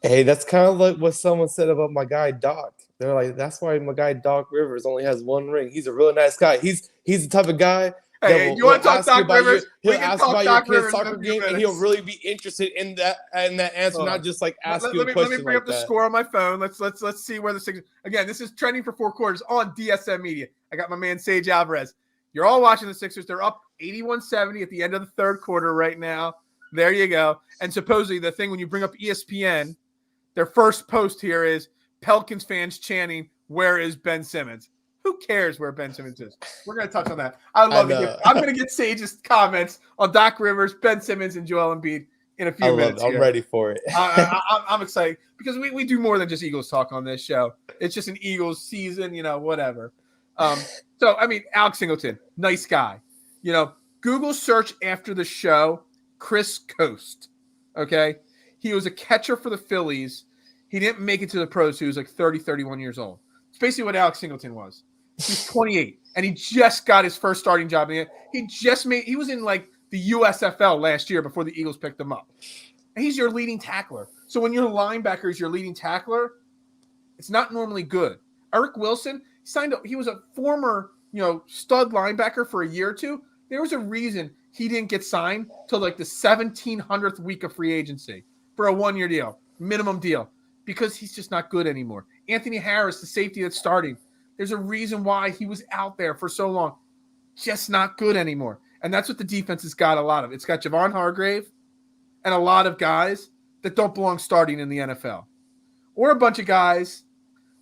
Hey, that's kind of like what someone said about my guy Doc. They're like, that's why my guy Doc Rivers only has 1 ring. He's a really nice guy. He's the type of guy. Hey, you want to talk Doc Rivers? He'll ask about your kid's soccer game, and he'll really be interested in that answer, not just like ask you a question. Let me bring up the score on my phone. Let's see where the six. Again, this is trending for 4 quarters on DSM Media. I got my man Sage Alvarez. You're all watching the Sixers. They're up 81-70 at the end of the 3rd quarter right now. There you go. And supposedly the thing when you bring up ESPN, their first post here is Pelicans fans chanting, "Where is Ben Simmons?" Who cares where Ben Simmons is? We're going to touch on that. I'm going to get Sage's comments on Doc Rivers, Ben Simmons, and Joel Embiid in a few minutes. I'm ready for it. I'm excited because we do more than just Eagles talk on this show. It's just an Eagles season, whatever. Alex Singleton, nice guy. Google search after the show, Chris Coast. Okay. He was a catcher for the Phillies. He didn't make it to the pros. He was like 30, 31 years old. It's basically what Alex Singleton was. He's 28, and he just got his first starting job. He was in like the USFL last year before the Eagles picked him up. And he's your leading tackler. So when your linebacker is your leading tackler, it's not normally good. Eric Wilson signed up. He was a former, stud linebacker for a year or two. There was a reason he didn't get signed till like the 1700th week of free agency for a 1-year deal, minimum deal, because he's just not good anymore. Anthony Harris, the safety that's starting, there's a reason why he was out there for so long. Just not good anymore. And that's what the defense has got a lot of. It's got Javon Hargrave and a lot of guys that don't belong starting in the NFL. Or a bunch of guys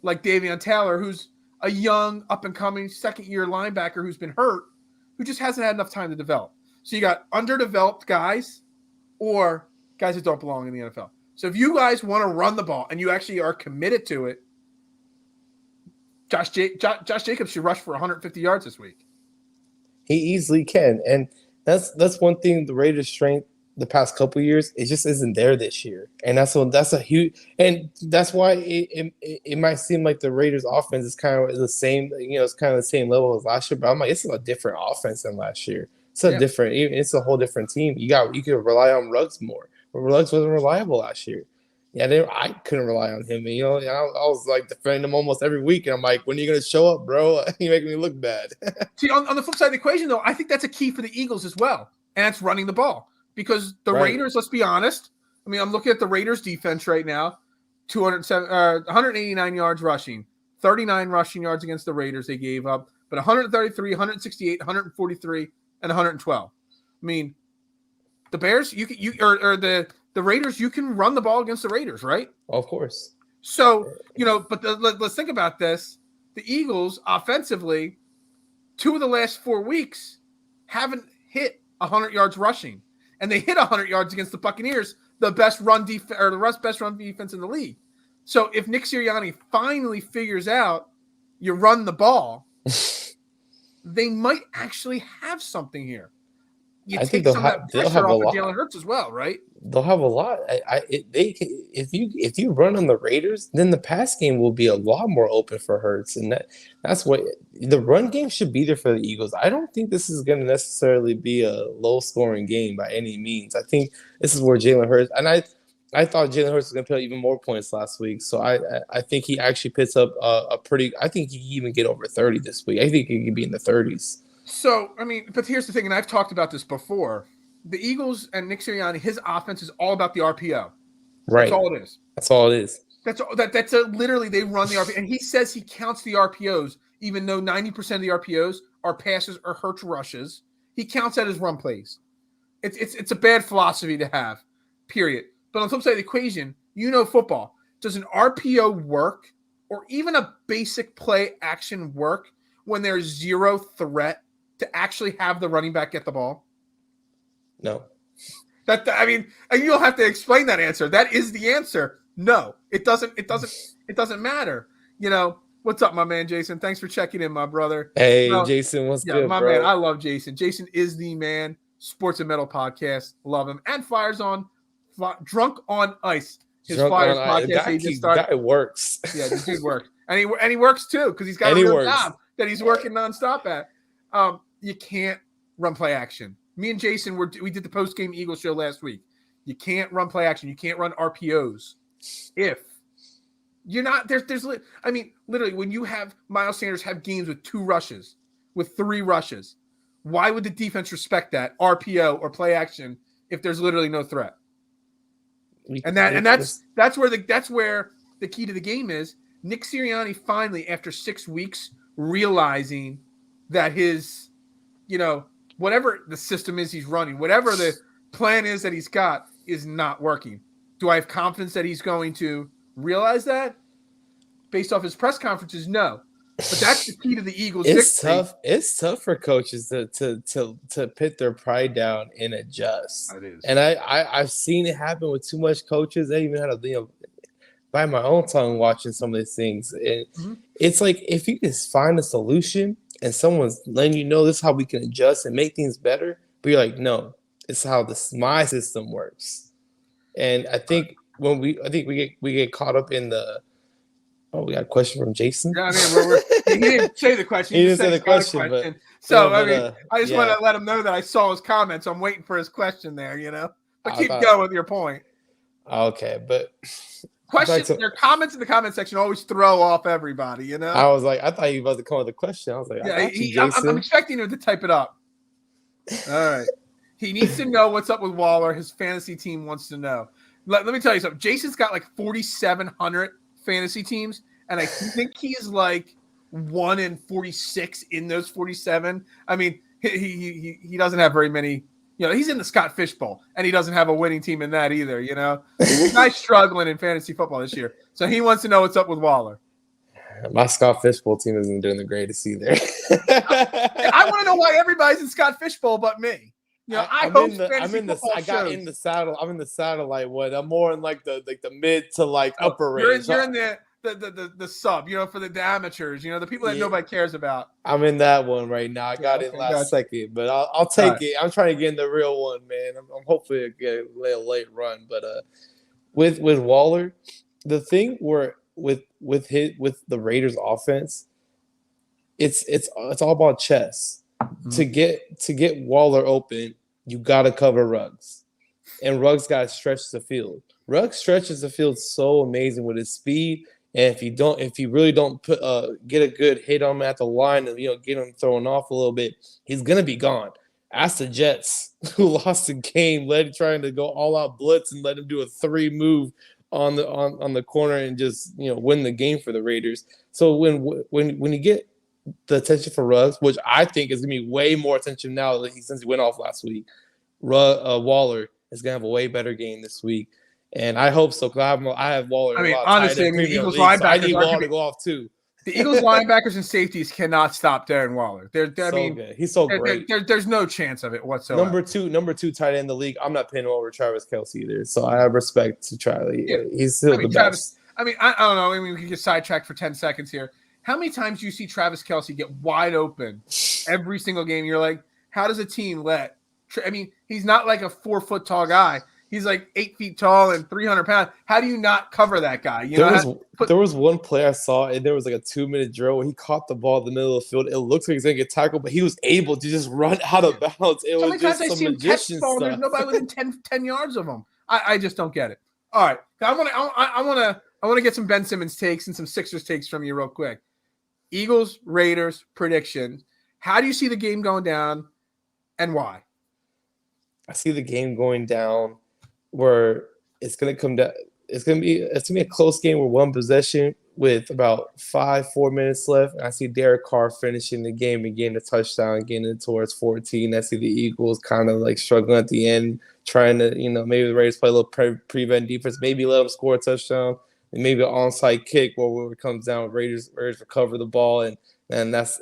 like Davion Taylor, who's a young, up-and-coming second-year linebacker who's been hurt, who just hasn't had enough time to develop. So you got underdeveloped guys or guys that don't belong in the NFL. So if you guys want to run the ball and you actually are committed to it, Josh Jacobs should rush for 150 yards this week. He easily can. And that's one thing the Raiders' strength the past couple of years, it just isn't there this year. And that's a huge – and that's why it might seem like the Raiders' offense is kind of the same – it's kind of the same level as last year. But I'm like, it's a different offense than last year. It's a whole different team. You could rely on Ruggs more. But Ruggs wasn't reliable last year. Yeah, I couldn't rely on him. I was like defending him almost every week. And I'm like, when are you going to show up, bro? You make me look bad. See, on the flip side of the equation, though, I think that's a key for the Eagles as well. And that's running the ball. Because the Raiders, let's be honest. I'm looking at the Raiders defense right now. 189 yards rushing. 39 rushing yards against the Raiders they gave up. But 133, 168, 143, and 112. The Bears, the the Raiders, you can run the ball against the Raiders, right? Of course. So, but let's think about this. The Eagles, offensively, 2 of the last 4 weeks haven't hit 100 yards rushing. And they hit 100 yards against the Buccaneers, the best run defense or the best run defense in the league. So if Nick Sirianni finally figures out you run the ball, they might actually have something here. You I take think some of that pressure off of Jalen Hurts as well, right? They'll have a lot. If you run on the Raiders, then the pass game will be a lot more open for Hurts, and that's what the run game should be there for the Eagles. I don't think this is going to necessarily be a low scoring game by any means. I think this is where Jalen Hurts, and I thought Jalen Hurts was going to put up even more points last week, so I think he actually puts up a pretty. I think he can even get over 30 this week. I think he could be in the 30s. So, I mean, but here's the thing, and I've talked about this before. The Eagles and Nick Sirianni, his offense is all about the RPO. Right. That's all it is. That's all it is. That's literally they run the RPO. And he says he counts the RPOs, even though 90% of the RPOs are passes or Hurts rushes. He counts that as run plays. It's a bad philosophy to have, period. But on the flip side of the equation, football. Does an RPO work or even a basic play action work when there's zero threat to actually have the running back get the ball? No. And you don't have to explain that answer. That is the answer. No, it doesn't matter. What's up, my man, Jason? Thanks for checking in, my brother. Hey, Jason, what's good, my bro? man, I love Jason. Jason is the man. Sports and Metal Podcast. Love him. And Drunk on Ice. His Flyers podcast. That guy works. Yeah, the dude works. And he works too, because he's got a real job that he's working nonstop at. You can't run play action. Me and Jason we did the post game Eagles show last week. You can't run play action. You can't run RPOs. If you're not literally when you have Miles Sanders have games with 2 rushes, with 3 rushes, why would the defense respect that RPO or play action if there's literally no threat? That's where the key to the game is. Nick Sirianni finally, after 6 weeks, realizing that his, whatever the system is he's running, whatever the plan is that he's got is not working. Do I have confidence that he's going to realize that? Based off his press conferences, no. But that's the key to the Eagles' victory. It's tough for coaches to put their pride down and adjust. It is. And I've seen it happen with too much coaches. I even had to bite my own tongue watching some of these things. And it's like if you just find a solution and someone's letting you know this is how we can adjust and make things better, but you're like, no, it's how my system works. And I think we get caught up in the. Oh, we got a question from Jason. Yeah, he didn't say the question. He didn't say the question, but so I just want to let him know that I saw his comments. I'm waiting for his question there. But keep going with your point. Okay, but questions. Your comments in the comment section always throw off everybody. I was like, I thought you were about to come with a question. I was like, yeah, I'm expecting him to type it up. All right. He needs to know what's up with Waller. His fantasy team wants to know. Let me tell you something. Jason's got like 4,700 fantasy teams, and I think he is like 1 in 46 in those 47. I mean, he doesn't have very many. He's in the Scott Fish Bowl, and he doesn't have a winning team in that either. The guy's struggling in fantasy football this year, so he wants to know what's up with Waller. My Scott Fish Bowl team isn't doing the greatest either. I want to know why everybody's in Scott Fish Bowl but me. I'm in the satellite one. I'm more in like the mid to like upper range. You're in the sub, for the amateurs, the people that nobody cares about. I'm in that one right now. I got it last second, but I'll take it. I'm trying to get in the real one, man. I'm hopefully get a little late run, but with Waller, the thing with the Raiders offense, it's all about chess. To get Waller open, you gotta cover Ruggs, and Ruggs gotta stretch the field. Ruggs stretches the field so amazing with his speed, and if you really don't get a good hit on him at the line and get him throwing off a little bit, he's gonna be gone. Ask the Jets, who lost the game, trying to go all out blitz and let him do a 3 move on the corner and just win the game for the Raiders. So when you get the attention for Ruggs, which I think is going to be way more attention now since he went off last week. Waller, is going to have a way better game this week. And I hope so, because I have Waller. I mean, a lot honestly, tight end the Premier Eagles League, so I linebackers need aren't Waller gonna to go off too. The Eagles linebackers and safeties cannot stop Darren Waller. Good. He's so great. There's no chance of it whatsoever. Number two tight end in the league. I'm not pinning over Travis Kelce either, so I have respect to Charlie. Yeah. He's still the best. I don't know. I mean, we can get sidetracked for 10 seconds here. How many times do you see Travis Kelce get wide open every single game? You're like, how does a team let? I mean, he's not like a 4 foot tall guy. He's like 8 feet tall and 300 pounds. How do you not cover that guy? There was one play I saw, and there was like a 2-minute drill where he caught the ball in the middle of the field. It looked like he was going to get tackled, but he was able to just run out of bounds. It was just some magician stuff. There's nobody within 10 yards of him. I just don't get it. All right, I want to get some Ben Simmons takes and some Sixers takes from you real quick. Eagles, Raiders, predictions. How do you see the game going down, and why? I see the game going down where it's going to come down. It's going to be a close game with one possession with about 4 minutes left. I see Derek Carr finishing the game and getting a touchdown, getting it towards 14. I see the Eagles kind of like struggling at the end, trying to, maybe the Raiders play a little prevent defense, maybe let them score a touchdown, and maybe an onside kick where it comes down, Raiders recover the ball, and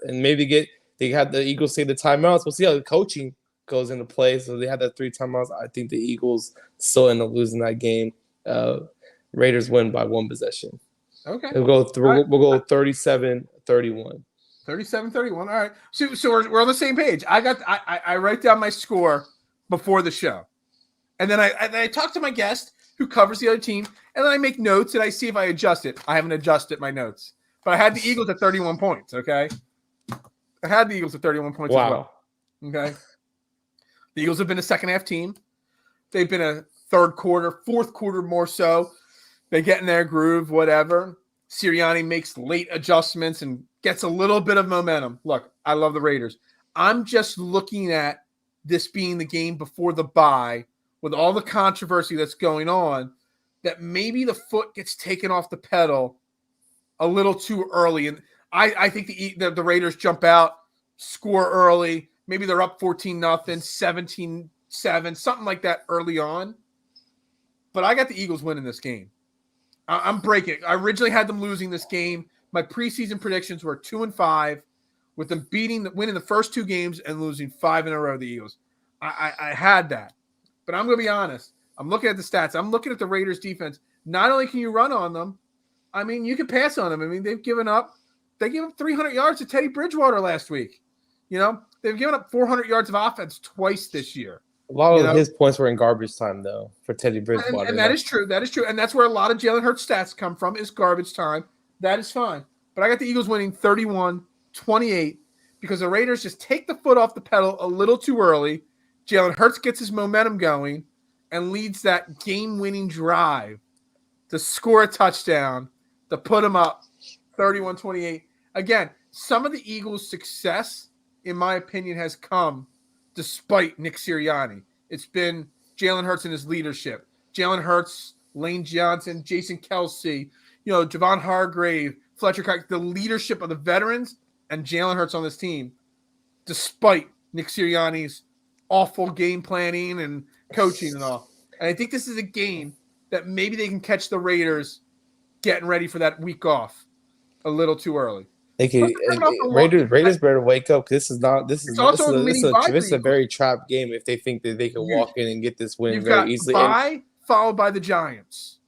maybe they have the Eagles take the timeouts. We'll see how the coaching goes into play. So they had that 3 timeouts. I think the Eagles still end up losing that game. Raiders win by one possession. Okay. We'll go 37-31. 37-31. All right. So we're on the same page. I write down my score before the show. And then I talk to my guest who covers the other team, and then I make notes and I see if I adjust it. I haven't adjusted my notes. But I had the Eagles at 31 points, okay? I had the Eagles at 31 points as well. Okay. The Eagles have been a second half team. They've been a third quarter, fourth quarter more so. They get in their groove, whatever. Sirianni makes late adjustments and gets a little bit of momentum. Look, I love the Raiders. I'm just looking at this being the game before the bye with all the controversy that's going on, that maybe the foot gets taken off the pedal a little too early. And I think the Raiders jump out, score early. Maybe they're up 14-0, 17-7, something like that early on. But I got the Eagles winning this game. I'm breaking. I originally had them losing this game. My preseason predictions were 2-5, with them winning the first 2 games and losing 5 in a row. The Eagles. I had that, but I'm going to be honest. I'm looking at the stats. I'm looking at the Raiders' defense. Not only can you run on them, I mean, you can pass on them. I mean, they've given up. They gave up 300 yards to Teddy Bridgewater last week. They've given up 400 yards of offense twice this year. A lot of his points were in garbage time, though, for Teddy Bridgewater. And that is true. That is true. And that's where a lot of Jalen Hurts stats come from, is garbage time. That is fine. But I got the Eagles winning 31-28 because the Raiders just take the foot off the pedal a little too early. Jalen Hurts gets his momentum going and leads that game-winning drive to score a touchdown to put them up 31-28. Again, some of the Eagles' success, in my opinion, has come despite Nick Sirianni. It's been Jalen Hurts and his leadership. Jalen Hurts, Lane Johnson, Jason Kelsey, Javon Hargrave, Fletcher Cox, the leadership of the veterans and Jalen Hurts on this team, despite Nick Sirianni's awful game planning and coaching and all. And I think this is a game that maybe they can catch the Raiders getting ready for that week off a little too early. Raiders better wake up. This is a very trap game if they think that they can walk in and get this win very easily. Followed by the Giants.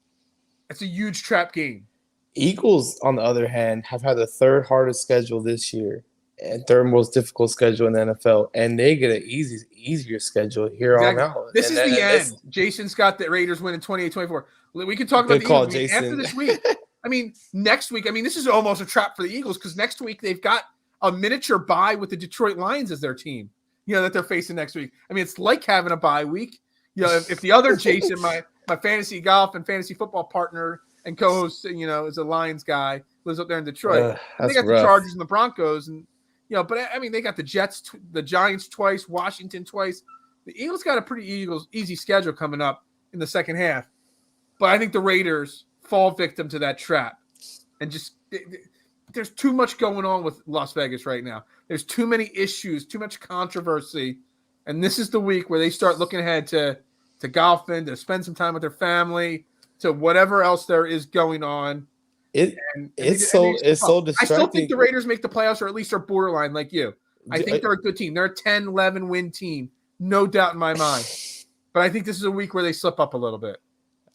It's a huge trap game. Eagles, on the other hand, have had the 3rd hardest schedule this year and 3rd most difficult schedule in the NFL, and they get an easier schedule here on out. This is the end. Jason's got the Raiders winning 28-24. We can talk about the Eagles after this week. I mean, next week, this is almost a trap for the Eagles because next week they've got a miniature bye with the Detroit Lions as their team, that they're facing next week. It's like having a bye week. If the other Jason, my fantasy golf and fantasy football partner and co-host, is a Lions guy, lives up there in Detroit. They got the Chargers and the Broncos, and but they got the Jets, the Giants twice, Washington twice. The Eagles got a pretty easy schedule coming up in the second half, but I think the Raiders fall victim to that trap, and just there's too much going on with Las Vegas right now. There's too many issues, too much controversy, and this is the week where they start looking ahead to to golfing, to spend some time with their family, to whatever else there is going on. It's so distracting. I still think the Raiders make the playoffs, or at least are borderline like you. I think they're a good team. They're a 10, 11 win team. No doubt in my mind. But I think this is a week where they slip up a little bit.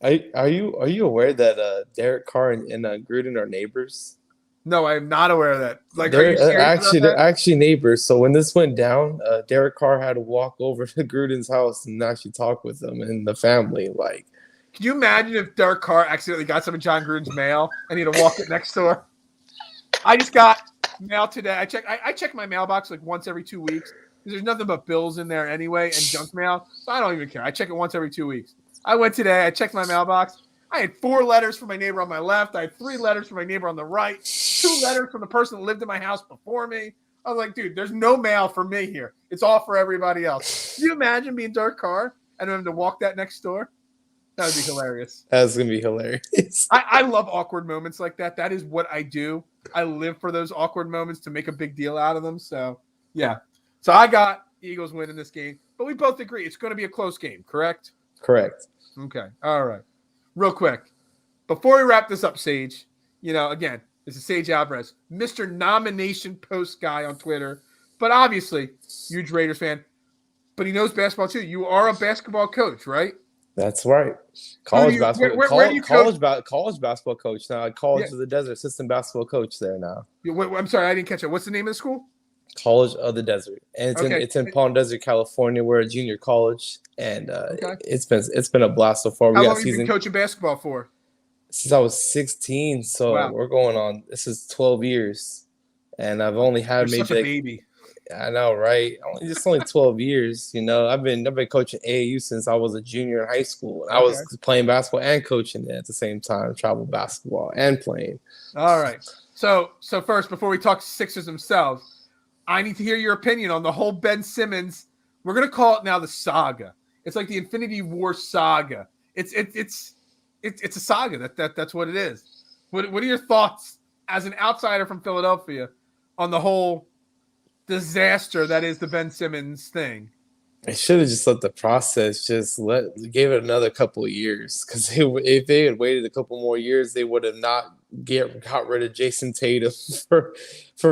Are you aware that Derek Carr and Gruden are neighbors? No, I am not aware of that. Like, they're actually neighbors. So when this went down, Derek Carr had to walk over to Gruden's house and actually talk with them and the family. Like, can you imagine if Derek Carr accidentally got some of John Gruden's mail and he had to walk it next door? I just got mail today. I check my mailbox like once every 2 weeks because there's nothing but bills in there anyway and junk mail. So I don't even care. I check it once every 2 weeks. I went today. I checked my mailbox. I had 4 letters from my neighbor on my left. I had 3 letters from my neighbor on the right. 2 letters from the person that lived in my house before me. I was like, dude, there's no mail for me here. It's all for everybody else. Can you imagine being Derek Carr and having to walk that next door? That would be hilarious. That's going to be hilarious. I love awkward moments like that. That is what I do. I live for those awkward moments to make a big deal out of them. So, yeah. So I got Eagles winning this game. But we both agree it's going to be a close game, correct? Correct. Okay. All right. Real quick. Before we wrap this up, Sage, again, this is Sage Alvarez, Mr. Nomination Post guy on Twitter. But obviously, huge Raiders fan. But he knows basketball too. You are a basketball coach, right? That's right. College basketball. Where do you college basketball coach now. College of the Desert, assistant basketball coach there now. I'm sorry, I didn't catch it. What's the name of the school? College of the Desert, and it's in Palm Desert, California. We're a junior college, and it's been a blast so far. How long have you been coaching basketball for? Since I was 16, so wow. We're going on. This is 12 years, and I've only had You're such a baby. I know, right? It's only 12 years. I've been coaching AAU since I was a junior in high school. And I was playing basketball and coaching at the same time, travel basketball and playing. All right. So first, before we talk Sixers themselves, I need to hear your opinion on the whole Ben Simmons. We're gonna call it now the saga. It's like the Infinity War saga. It's a saga. That's what it is. What are your thoughts as an outsider from Philadelphia on the whole disaster that is the Ben Simmons thing? I should have just let the process gave it another couple of years, because if they had waited a couple more years, they would have not got rid of Jason Tatum for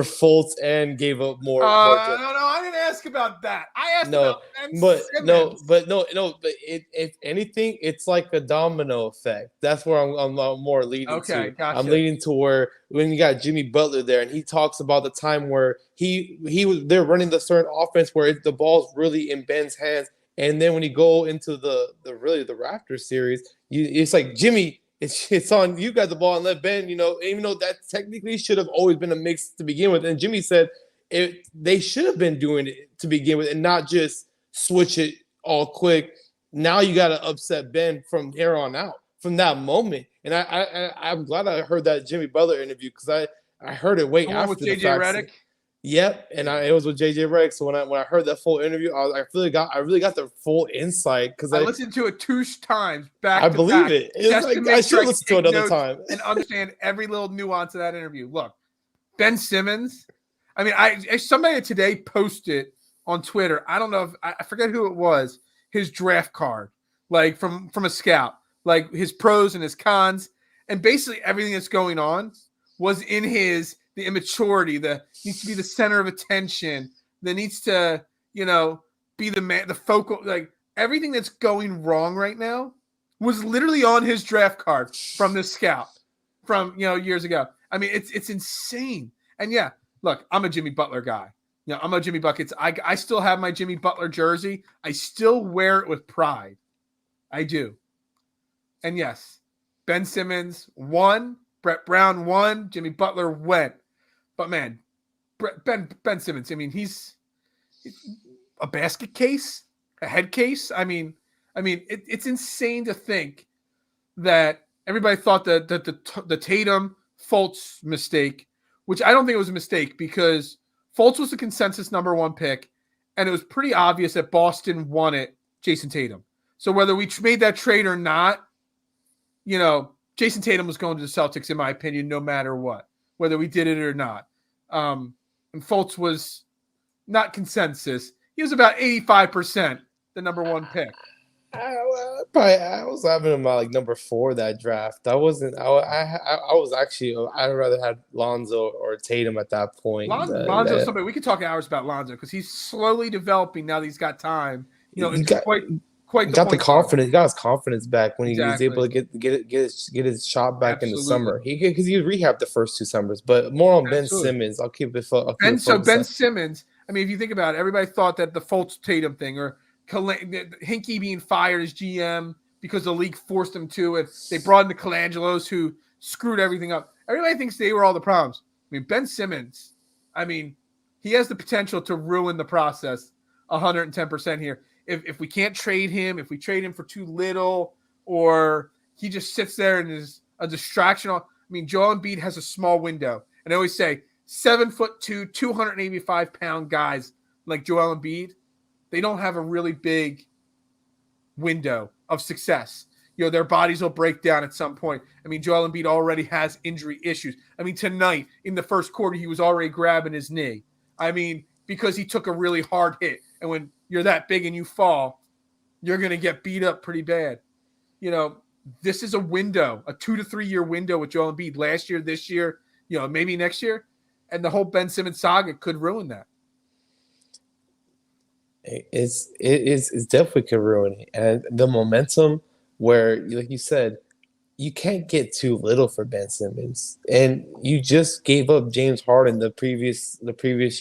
Fultz and gave up more. No, I didn't ask about that. I asked about Ben Simmons. But if anything, it's like a domino effect. That's where I'm more leading to. Gotcha. I'm leading to where when you got Jimmy Butler there, and he talks about the time where they're running the certain offense where the ball's really in Ben's hands, and then when you go into the Raptors series, it's like, Jimmy, it's on you, got the ball, and let Ben, even though that technically should have always been a mix to begin with. And Jimmy said they should have been doing it to begin with and not just switch it all quick. Now you got to upset Ben from here on out, from that moment. And I'm glad I heard that Jimmy Butler interview, because I heard it way after with the JJ fact. Redick. Yep, and it was with JJ Redick. So when I heard that full interview, I really got the full insight, because I listened to it 2 times back. I believe it. I should listen to it another time and understand every little nuance of that interview. Look, Ben Simmons. I mean, somebody today posted on Twitter. I don't know if I forget who it was. His draft card, like from a scout, like his pros and his cons, and basically everything that's going on was in the immaturity, that needs to be the center of attention, that needs to, be the man, the focal, like everything that's going wrong right now was literally on his draft card from this scout from, years ago. I mean, it's insane. And yeah, look, I'm a Jimmy Butler guy. I'm a Jimmy Buckets. I still have my Jimmy Butler jersey. I still wear it with pride. I do. And yes, Ben Simmons won, Brett Brown won, Jimmy Butler went. But man, Ben Simmons, I mean, he's a basket case, a head case. I mean, it's insane to think that everybody thought that the Tatum Fultz mistake, which I don't think it was a mistake, because Fultz was the consensus number 1 pick, and it was pretty obvious that Boston wanted Jason Tatum. So whether we made that trade or not, Jason Tatum was going to the Celtics, in my opinion, no matter what, whether we did it or not. And Fultz was not consensus. He was about 85% the number 1 pick. I was having him like number 4 that draft. I wasn't. I was actually. I'd rather have Lonzo or Tatum at that point. Lonzo's somebody we could talk hours about Lonzo because he's slowly developing now that he's got time. He Into got quite got the point guard. confidence. He got his confidence back when he was Exactly. able to get his shot back in the Absolutely. summer. Because he rehabbed the first 2 summers. But more on Ben Absolutely. Simmons. I'll keep it. Ben Simmons. I mean, if you think about it, everybody thought that the Fultz Tatum thing or Hinkie being fired as GM because the league forced him to it. They brought in the Colangelos who screwed everything up. Everybody thinks they were all the problems. I mean, Ben Simmons, he has the potential to ruin the process 110% here. If we can't trade him, if we trade him for too little, or he just sits there and is a distraction. Joel Embiid has a small window. And I always say 7'2", 285-pound guys like Joel Embiid, they don't have a really big window of success. Their bodies will break down at some point. Joel Embiid already has injury issues. Tonight in the first quarter, he was already grabbing his knee. Because he took a really hard hit. And when you're that big and you fall, you're going to get beat up pretty bad. This is a window, a 2 to 3 year window with Joel Embiid last year, this year, maybe next year. And the whole Ben Simmons saga could ruin that. It's definitely could ruin it. And the momentum where, like you said, you can't get too little for Ben Simmons. And you just gave up James Harden the previous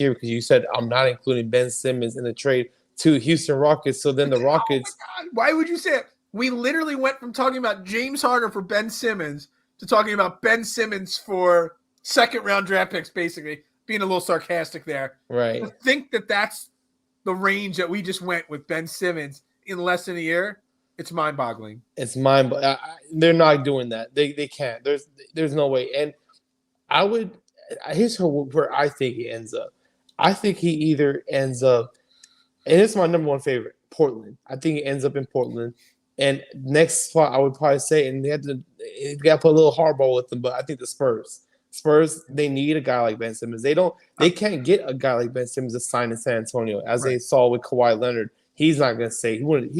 year because you said, I'm not including Ben Simmons in the trade to Houston Rockets. So then the Rockets. Oh my God. Why would you say it? We literally went from talking about James Harden for Ben Simmons to talking about Ben Simmons for second-round draft picks, basically. Being a little sarcastic there. Right. To think that that's the range that we just went with Ben Simmons in less than a year, it's mind-boggling. It's they're not doing that. They can't. There's no way. And here's where I think he ends up. I think he either ends up, and it's my number 1 favorite, Portland. I think he ends up in Portland. And next spot, I would probably say, and they got to put a little hardball with them, but I think the Spurs. Spurs, they need a guy like Ben Simmons. They can't get a guy like Ben Simmons to sign in San Antonio, as they saw with Kawhi Leonard. He's not going to say he wouldn't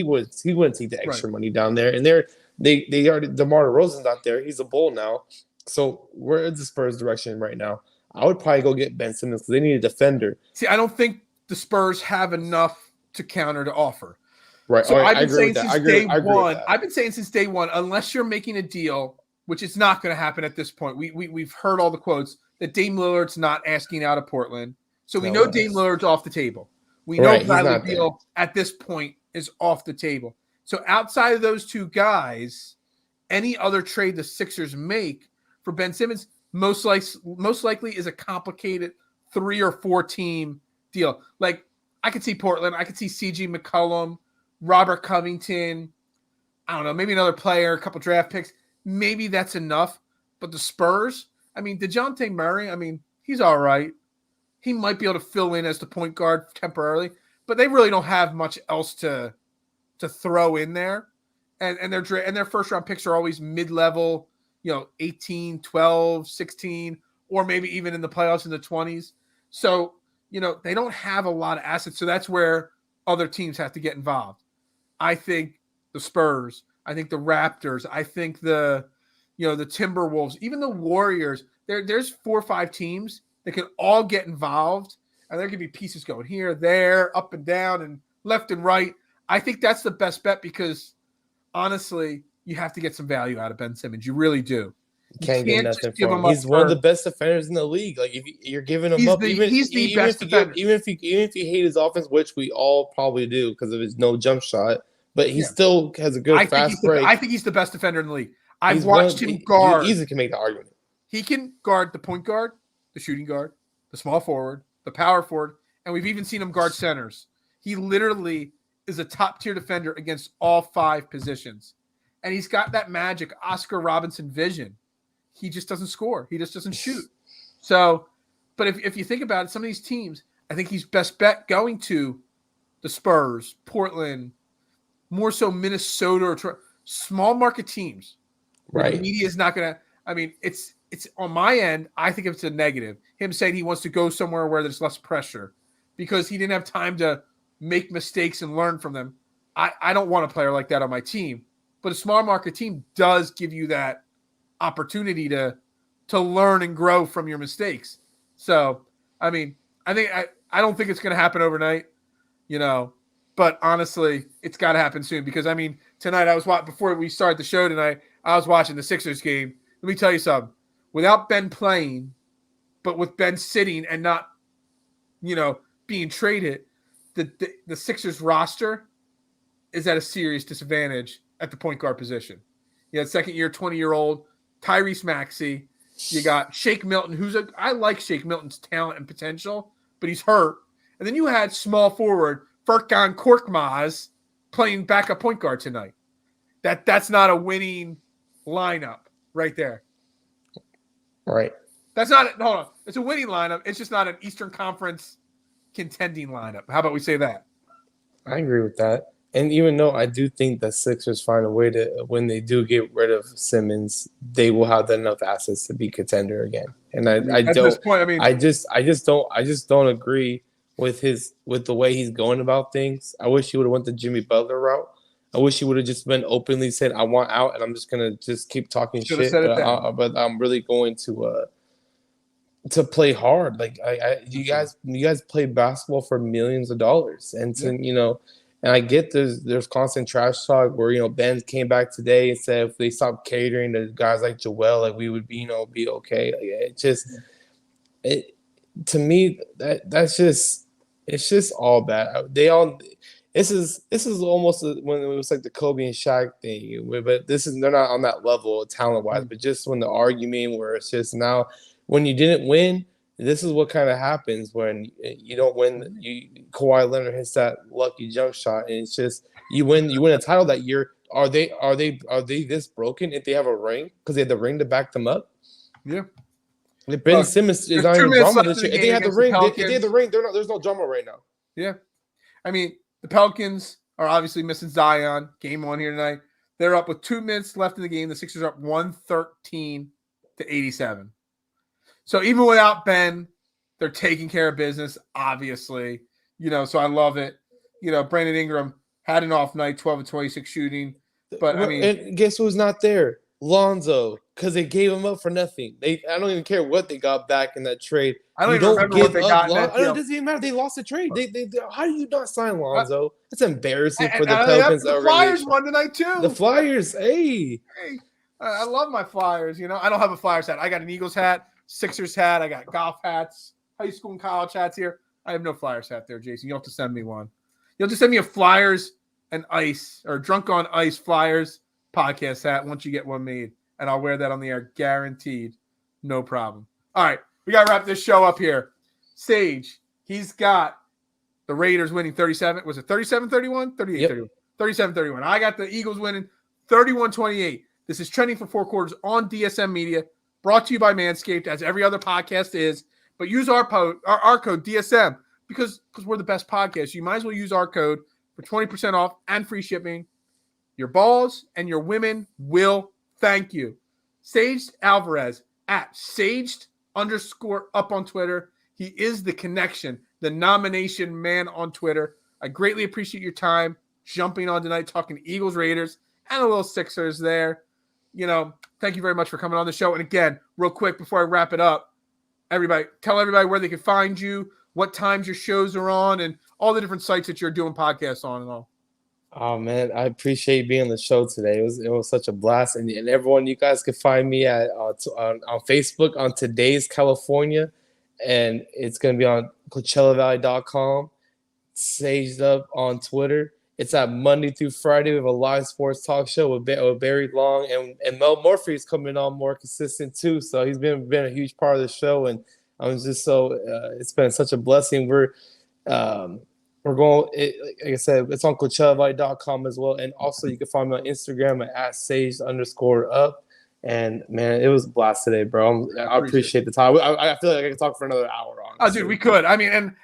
take the extra money down there. And they already DeMar DeRozan's not there. He's a Bull now. So we're in the Spurs direction right now. I would probably go get Ben Simmons because they need a defender. See, I don't think the Spurs have enough to counter to offer. Right. So I I've been saying since day one, unless you're making a deal, which is not going to happen at this point. We've heard all the quotes that Dame Lillard's not asking out of Portland. So we know Dame Lillard's off the table. We know Bradley Beal at this point is off the table. So outside of those 2 guys, any other trade the Sixers make for Ben Simmons most likely is a complicated 3 or 4 team deal. Like I could see Portland, I could see CG McCollum, Robert Covington, I don't know, maybe another player, a couple draft picks. Maybe that's enough. But the Spurs, DeJounte Murray, he's all right. He might be able to fill in as the point guard temporarily, but they really don't have much else to throw in there. And their first round picks are always mid-level, 18, 12, 16, or maybe even in the playoffs in the 20s. So, they don't have a lot of assets. So that's where other teams have to get involved. I think the Spurs, I think the Raptors, I think the Timberwolves, even the Warriors, there's 4 or 5 teams that can all get involved, and there could be pieces going here, there, up and down, and left and right. I think that's the best bet because, honestly, you have to get some value out of Ben Simmons. You really do. You can't get nothing for him. He's one of the best defenders in the league. Like if you're giving him up, he's the best defender. Even if you hate his offense, which we all probably do because of his no jump shot, but he still has a good fast break. I think he's the best defender in the league. I've watched him guard. You easily can make the argument. He can guard the point guard, the shooting guard, the small forward, the power forward, and we've even seen him guard centers. He literally is a top-tier defender against all 5 positions. And he's got that magic Oscar Robinson vision. He just doesn't score. He just doesn't shoot. So, but if you think about it, some of these teams, I think he's best bet going to the Spurs, Portland, more so Minnesota or small market teams. Right. The media is not going to, it's on my end, I think it's a negative. Him saying he wants to go somewhere where there's less pressure because he didn't have time to make mistakes and learn from them. I don't want a player like that on my team. But a small market team does give you that opportunity to learn and grow from your mistakes. So, I mean, I don't think it's going to happen overnight, but honestly, it's got to happen soon because, I mean, tonight before we started the show tonight, I was watching the Sixers game. Let me tell you something. Without Ben playing, but with Ben sitting and not, being traded, the Sixers roster is at a serious disadvantage at the point guard position. You had second-year, 20-year-old Tyrese Maxey. You got Shake Milton, I like Shake Milton's talent and potential, but he's hurt. And then you had small forward Furkan Korkmaz playing backup point guard tonight. That's not a winning lineup right there. Right. That's not – hold on. It's a winning lineup. It's just not an Eastern Conference contending lineup. How about we say that? I agree with that. And even though I do think the Sixers find a way to, when they do get rid of Simmons, they will have enough assets to be contender again. And I at don't. This point, I mean, I just don't agree with the way he's going about things. I wish he would have went the Jimmy Butler route. I wish he would have just been openly said, "I want out," and I'm just gonna just keep talking shit. But I'm really going to play hard. Like you guys play basketball for millions of dollars, and And I get there's constant trash talk where, Ben came back today and said if they stop catering to guys like Joel, like we would be okay. Like to me that's just it's just all bad. This is almost when it was like the Kobe and Shaq thing, but they're not on that level talent wise. But just when the argument where it's just now when you didn't win. This is what kind of happens when you don't win. Kawhi Leonard hits that lucky jump shot, and it's just you win a title that year. Are they this broken if they have a ring because they had the ring to back them up? Yeah. If Ben Simmons is not even drama this year. If they had the ring, there's no drama right now. Yeah, I mean the Pelicans are obviously missing Zion. Game 1 here tonight. They're up with 2 minutes left in the game. The Sixers are up 113-87. So even without Ben, they're taking care of business, obviously. So I love it. Brandon Ingram had an off night, 12 of 26 shooting. But, I mean... And guess who's not there? Lonzo, because they gave him up for nothing. I don't even care what they got back in that trade. I don't even remember what they got in that deal. It doesn't even matter. They lost the trade. How do you not sign Lonzo? That's embarrassing for the Pelicans. The Flyers won tonight, too. The Flyers, hey. I love my Flyers, I don't have a Flyers hat. I got an Eagles hat. Sixers hat. I got golf hats, high school and college hats here. I have no Flyers hat there, Jason. You'll have to send me one. You'll just send me a Flyers and Ice or Drunk on Ice Flyers podcast hat once you get one made, and I'll wear that on the air, guaranteed. No problem. All right, we got to wrap this show up here. Sage, he's got the Raiders winning 37. Was it 37-31? 38-31. 37-31. I got the Eagles winning 31-28. This is Trending for Four Quarters on DSM Media. Brought to you by Manscaped, as every other podcast is. But use our code DSM because we're the best podcast. You might as well use our code for 20% off and free shipping. Your balls and your women will thank you. Sage Alvarez at Saged_up on Twitter. He is the connection, the nomination man on Twitter. I greatly appreciate your time jumping on tonight, talking Eagles, Raiders, and a little Sixers there. Thank you very much for coming on the show. And again, real quick before I wrap it up, tell everybody where they can find you, what times your shows are on, and all the different sites that you're doing podcasts on and all. Oh man, I appreciate being on the show today. It was such a blast, and everyone, you guys can find me on Facebook on Today's California, and it's gonna be on CoachellaValley.com. Saged Up on Twitter. It's at Monday through Friday. We have a live sports talk show with Barry Long, and Mel Murphy is coming on more consistent too. So he's been a huge part of the show, and I'm just so it's been such a blessing. We're going, like I said, it's on CoachellaValley.com as well, and also you can find me on Instagram at Sage_up. And man, it was a blast today, bro. I appreciate the time. I feel like I could talk for another hour on. Oh, dude, we could. I mean, and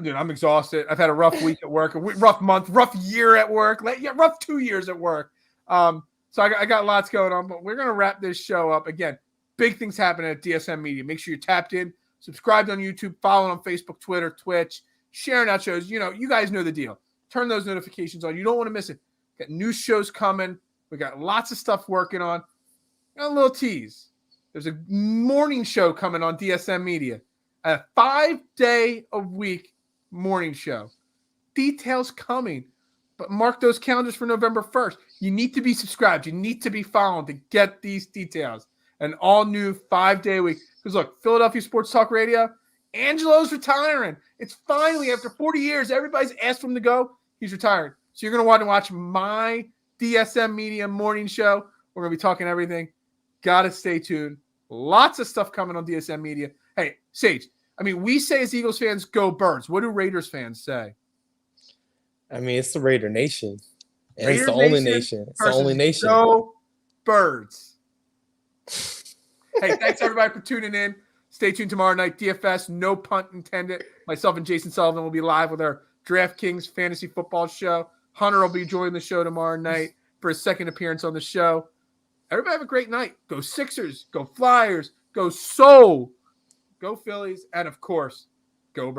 dude, I'm exhausted. I've had a rough week at work, rough month, rough year at work, rough 2 years at work. So I got lots going on, but we're going to wrap this show up. Again, big things happening at DSM Media. Make sure you're tapped in, subscribed on YouTube, following on Facebook, Twitter, Twitch, sharing out shows. You guys know the deal. Turn those notifications on. You don't want to miss it. Got new shows coming. We got lots of stuff working on. Got a little tease. There's a morning show coming on DSM Media. A 5-day-a-week morning show. Details coming. But mark those calendars for November 1st. You need to be subscribed. You need to be followed to get these details. An all-new 5-day-a-week. Because look, Philadelphia Sports Talk Radio, Angelo's retiring. It's finally, after 40 years, everybody's asked for him to go. He's retired. So you're going to want to watch my DSM Media morning show. We're going to be talking everything. Got to stay tuned. Lots of stuff coming on DSM Media. Hey, Sage, I mean, we say as Eagles fans, go Birds. What do Raiders fans say? I mean, it's the Raider Nation. And it's the only nation. It's the only nation. Go Birds. Hey, thanks everybody for tuning in. Stay tuned tomorrow night. DFS, no punt intended. Myself and Jason Sullivan will be live with our DraftKings fantasy football show. Hunter will be joining the show tomorrow night for his second appearance on the show. Everybody have a great night. Go Sixers, go Flyers, go Soul, go Phillies, and of course, go Birds.